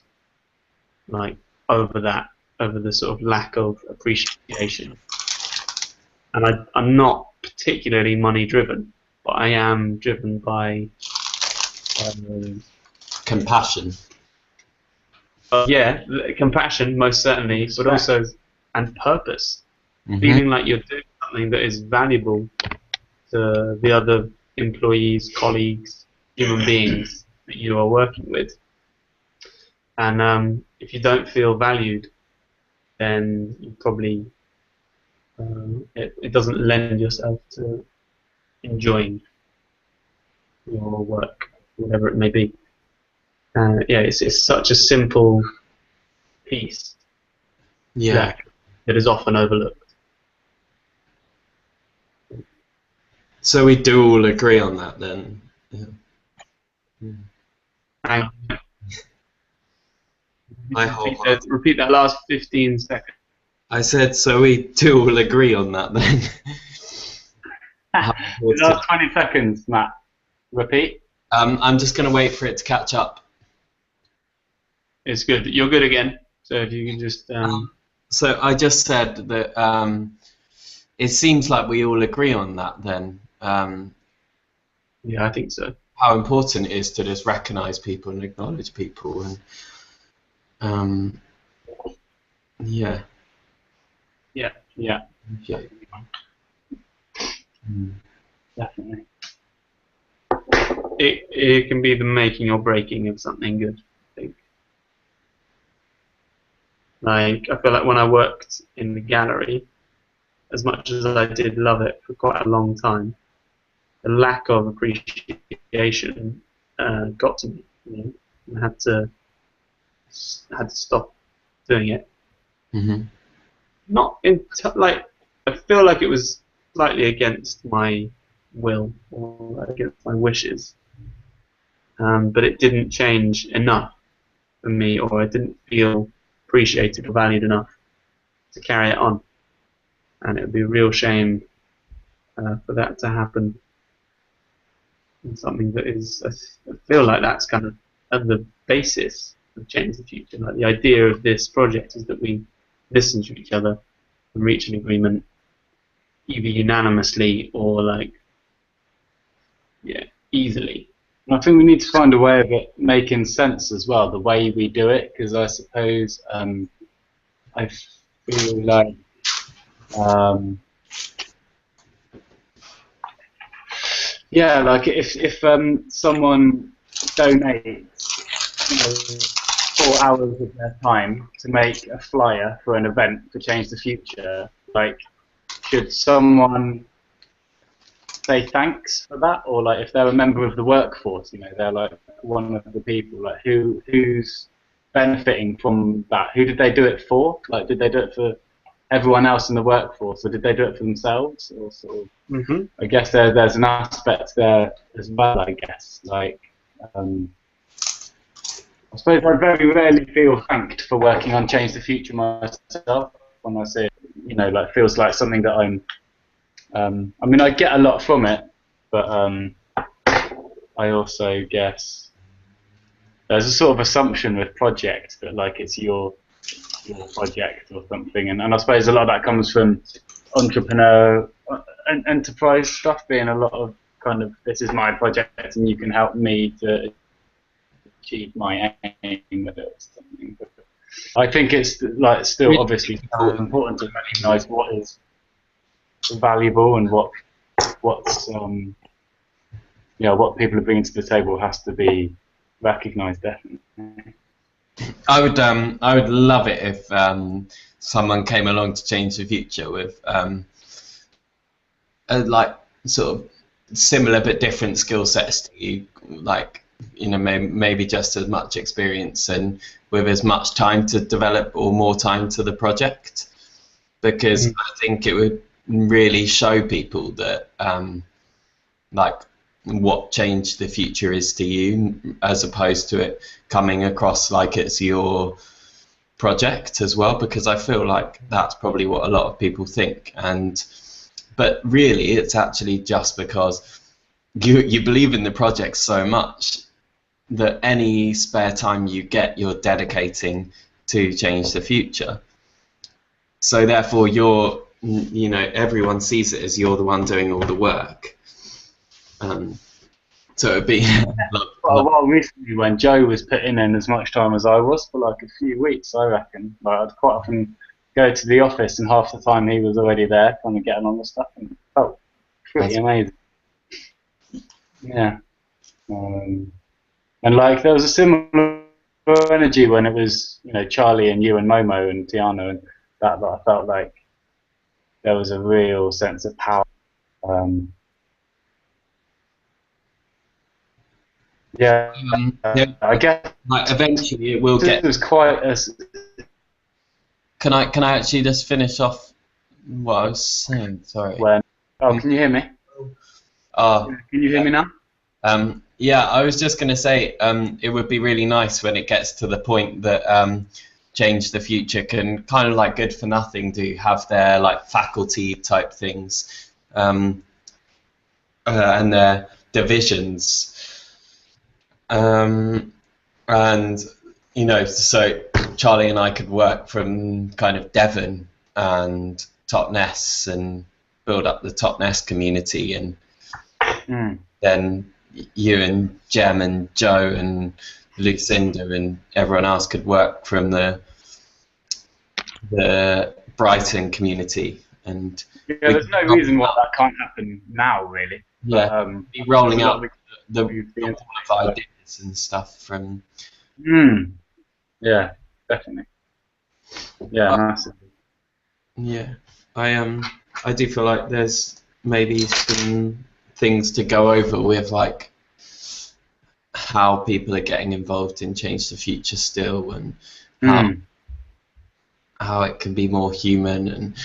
like over the sort of lack of appreciation. And I'm not particularly money driven, but I am driven by Compassion. yeah, compassion most certainly, but also and purpose. Feeling like you're doing something that is valuable to the other employees, colleagues, human beings that you are working with. And if you don't feel valued, then you probably it doesn't lend yourself to enjoying your work, whatever it may be. Yeah, it's such a simple piece that is often overlooked. So we do all agree on that then? And I repeat that last 15 seconds. I said, so we do all agree on that then? Last 20 seconds, Matt. Repeat. I'm just going to wait for it to catch up. It's good. You're good again. So if you can just... So I just said that it seems like we all agree on that then. Yeah, I think so. How important it is to just recognise people and acknowledge people. And yeah. Definitely. It can be the making or breaking of something good, I think. Like, I feel like when I worked in the gallery, as much as I did love it for quite a long time, the lack of appreciation got to me. You know? I had to stop doing it. Not like, I feel like it was slightly against my will or against my wishes, but it didn't change enough for me, or I didn't feel appreciated or valued enough to carry it on. And it would be a real shame for that to happen. And something that is, I feel like that's kind of at the basis of Change the Future. Like the idea of this project is that we listen to each other and reach an agreement, either unanimously or easily. I think we need to find a way of it making sense as well, the way we do it, because I suppose I feel like like if someone donates 4 hours of their time to make a flyer for an event for Change the Future, like, should someone say thanks for that, or like if they're a member of the workforce, they're like one of the people, like who's benefiting from that? Who did they do it for? Like, did they do it for everyone else in the workforce, or did they do it for themselves? Or sort of, I guess there's an aspect there as well. I guess I suppose I very rarely feel thanked for working on Change the Future myself. When I see it, like feels like something that I mean, I get a lot from it, but I also guess there's a sort of assumption with projects that like it's your project or something, and I suppose a lot of that comes from entrepreneur and enterprise stuff being a lot of kind of, this is my project and you can help me to achieve my aim with it or something. But I think it's like still obviously important to recognise what is valuable and what's what people are bringing to the table has to be recognised, definitely. I would love it if someone came along to change the future with like sort of similar but different skill sets to you, like maybe just as much experience and with as much time to develop or more time to the project, because I think it would really show people that like what Change the Future is to you, as opposed to it coming across like it's your project as well, because I feel like that's probably what a lot of people think, but really it's actually just because you believe in the project so much that any spare time you get you're dedicating to Change the Future. So therefore everyone sees it as you're the one doing all the work. So it'd be well, recently when Joe was putting in as much time as I was for like a few weeks, I reckon. Like I'd quite often go to the office and half the time he was already there kind of getting on with stuff, and it felt pretty amazing. Yeah. And like there was a similar energy when it was, Charlie and you and Momo and Tiana, and that I felt like there was a real sense of power. Yeah, I guess like eventually it will get. It was quite a. Can I actually just finish off what I was saying? Sorry. Can you hear me? Can you hear me now? Yeah, I was just going to say it would be really nice when it gets to the point that Change the Future can kind of like Good for Nothing do have their like faculty type things and their divisions. And so Charlie and I could work from kind of Devon and Totnes and build up the Totnes community, and then you and Jem and Joe and Lucinda and everyone else could work from the Brighton community. And there's no reason why that can't happen now, really. Yeah, be rolling out the ideas and stuff from. Yeah, definitely. Yeah, massively. Yeah, I do feel like there's maybe some things to go over with like how people are getting involved in Change the Future still, and how it can be more human, and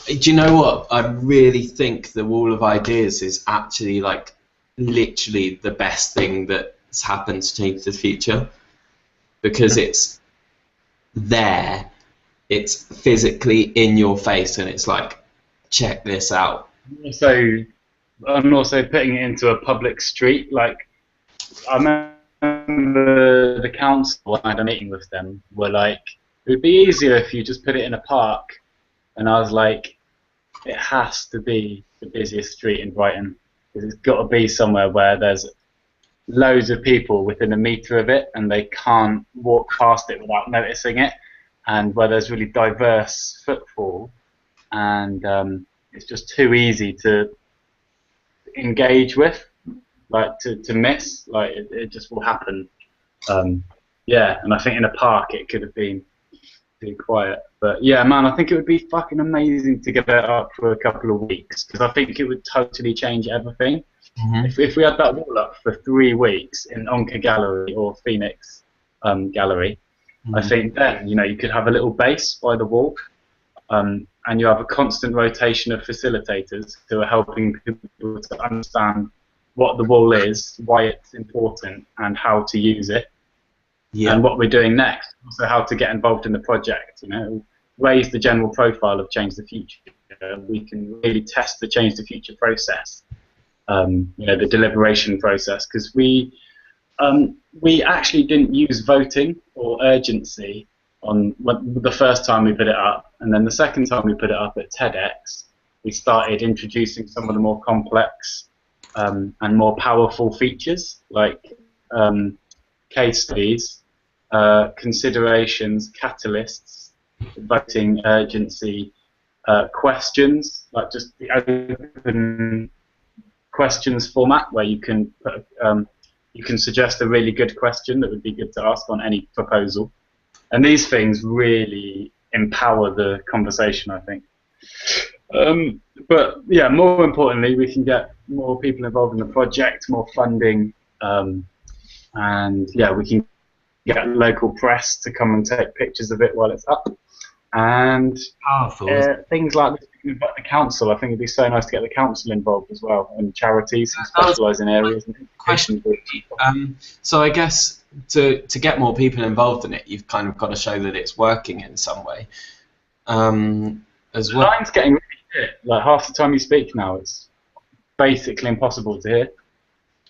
do you know what? I really think the Wall of Ideas is actually like literally the best thing that's happened to Change the Future, because it's there, it's physically in your face, and it's like, check this out. So I'm also putting it into a public street. Like I remember the council when I had a meeting with them were like, it would be easier if you just put it in a park, and I was like, it has to be the busiest street in Brighton, because it's got to be somewhere where there's loads of people within a metre of it and they can't walk past it without noticing it, and where there's really diverse footfall, and it's just too easy to engage with, like to miss, like it just will happen. Yeah, and I think in a park it could have been too quiet, but yeah, man, I think it would be fucking amazing to get it up for a couple of weeks, because I think it would totally change everything. If we had that wall up for 3 weeks in Onca Gallery or Phoenix Gallery, I think then you could have a little base by the wall, and you have a constant rotation of facilitators who are helping people to understand what the wall is, why it's important, and how to use it, and what we're doing next. Also, how to get involved in the project. Raise the general profile of Change the Future. We can really test the Change the Future process. the deliberation process, because we actually didn't use voting or urgency on the first time we put it up, and then the second time we put it up at TEDx, we started introducing some of the more complex and more powerful features like case studies, considerations, catalysts, voting, urgency, questions, like just the open questions format where you can put, you can suggest a really good question that would be good to ask on any proposal. And these things really empower the conversation, I think. But yeah, more importantly, we can get more people involved in the project, more funding, and yeah, we can get local press to come and take pictures of it while it's up. And things like this, like the council, I think it'd be so nice to get the council involved as well, and charities who specialise in areas. Question. So I guess to get more people involved in it, you've kind of got to show that it's working in some way. As well. The line's getting really shit. Like half the time you speak now, it's basically impossible to hear.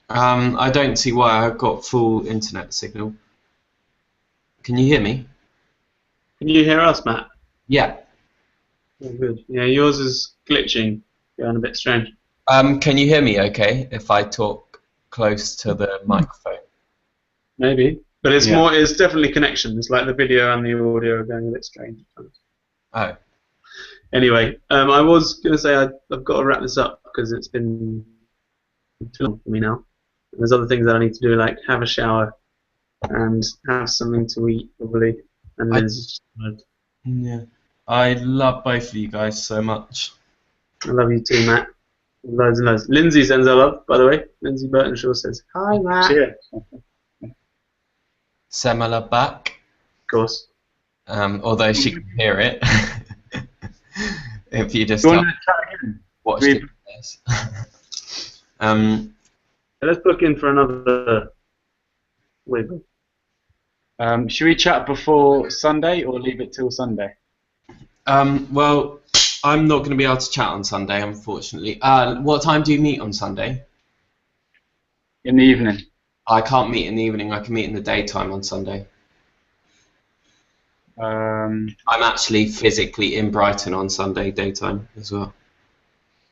I don't see why. I've got full internet signal. Can you hear me? Can you hear us, Matt? Yeah. Oh, good. Yeah, yours is glitching, going a bit strange. Can you hear me okay if I talk close to the microphone? Maybe. But it's more, it's definitely connection. It's like the video and the audio are going a bit strange. Oh. Anyway, I was going to say I've got to wrap this up because it's been too long for me now. There's other things that I need to do, like have a shower and have something to eat, probably. And yeah. I love both of you guys so much. I love you too, Matt. Loads and loads. Lindsay sends her love, by the way. Lindsay Burtonshaw says, "Hi, Matt." Cheers. Semala back. Of course. Although she can hear it. If you just watch it. Let's book in for another wiggle. Should we chat before Sunday or leave it till Sunday? Well, I'm not going to be able to chat on Sunday, unfortunately. What time do you meet on Sunday? In the evening. I can't meet in the evening. I can meet in the daytime on Sunday. I'm actually physically in Brighton on Sunday daytime as well.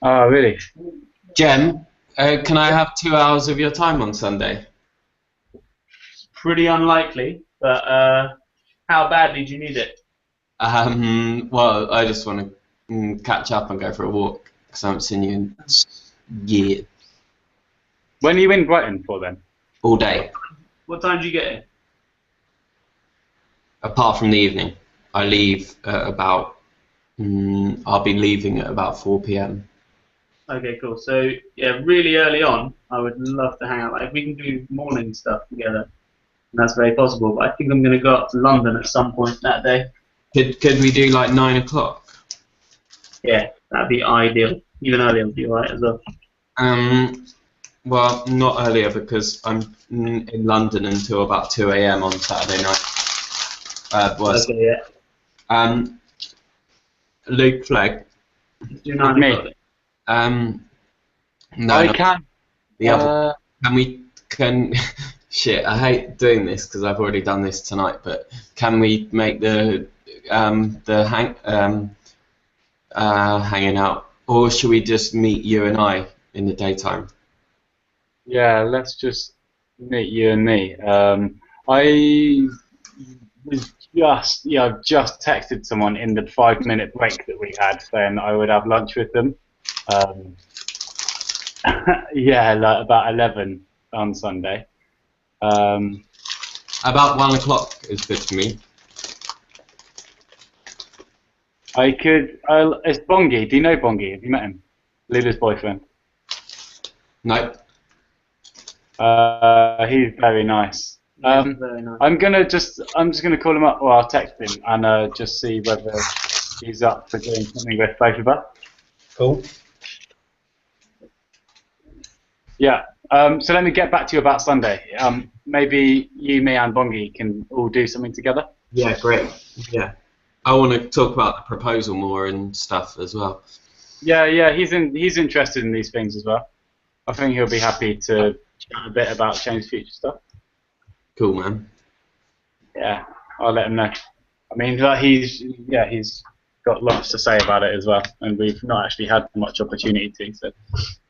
Oh, really? Jem, can I have 2 hours of your time on Sunday? Pretty unlikely, but how badly do you need it? Well, I just want to catch up and go for a walk because I haven't seen you in years. When are you in Brighton for then? All day. What time do you get in? Apart from the evening. I leave at about... I'll be leaving at about 4 PM. Okay, cool. So, yeah, really early on, I would love to hang out. Like, we can do morning stuff together, and that's very possible. But I think I'm going to go up to London at some point that day. Could we do like 9 o'clock? Yeah, that'd be ideal. Even earlier would be alright as well. Well, not earlier because I'm in London until about 2 AM on Saturday night. Okay, yeah. Luke Flegg. Do 9 o'clock. No, I can. The other. Can shit. I hate doing this because I've already done this tonight. But can we make the hanging out, or should we just meet you and I in the daytime? Yeah, let's just meet you and me. I've just texted someone in the 5-minute break that we had saying I would have lunch with them. Yeah, like about 11 on Sunday. About 1 o'clock is good for me. I could. It's Bongi. Do you know Bongi? Have you met him? Lula's boyfriend. No. He's very nice. Very nice. I'm just gonna call him up, or I'll text him and just see whether he's up for doing something with both of us. Cool. Yeah. So let me get back to you about Sunday. Maybe you, me, and Bongi can all do something together. Yeah, great. Yeah. I want to talk about the proposal more and stuff as well. Yeah. He's interested in these things as well. I think he'll be happy to chat a bit about Change the Future stuff. Cool, man. Yeah, I'll let him know. I mean, like, he's got lots to say about it as well, and we've not actually had much opportunity to. So,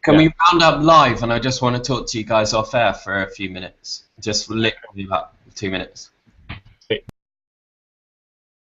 Can yeah. we round up live? And I just want to talk to you guys off air for a few minutes, just literally about 2 minutes.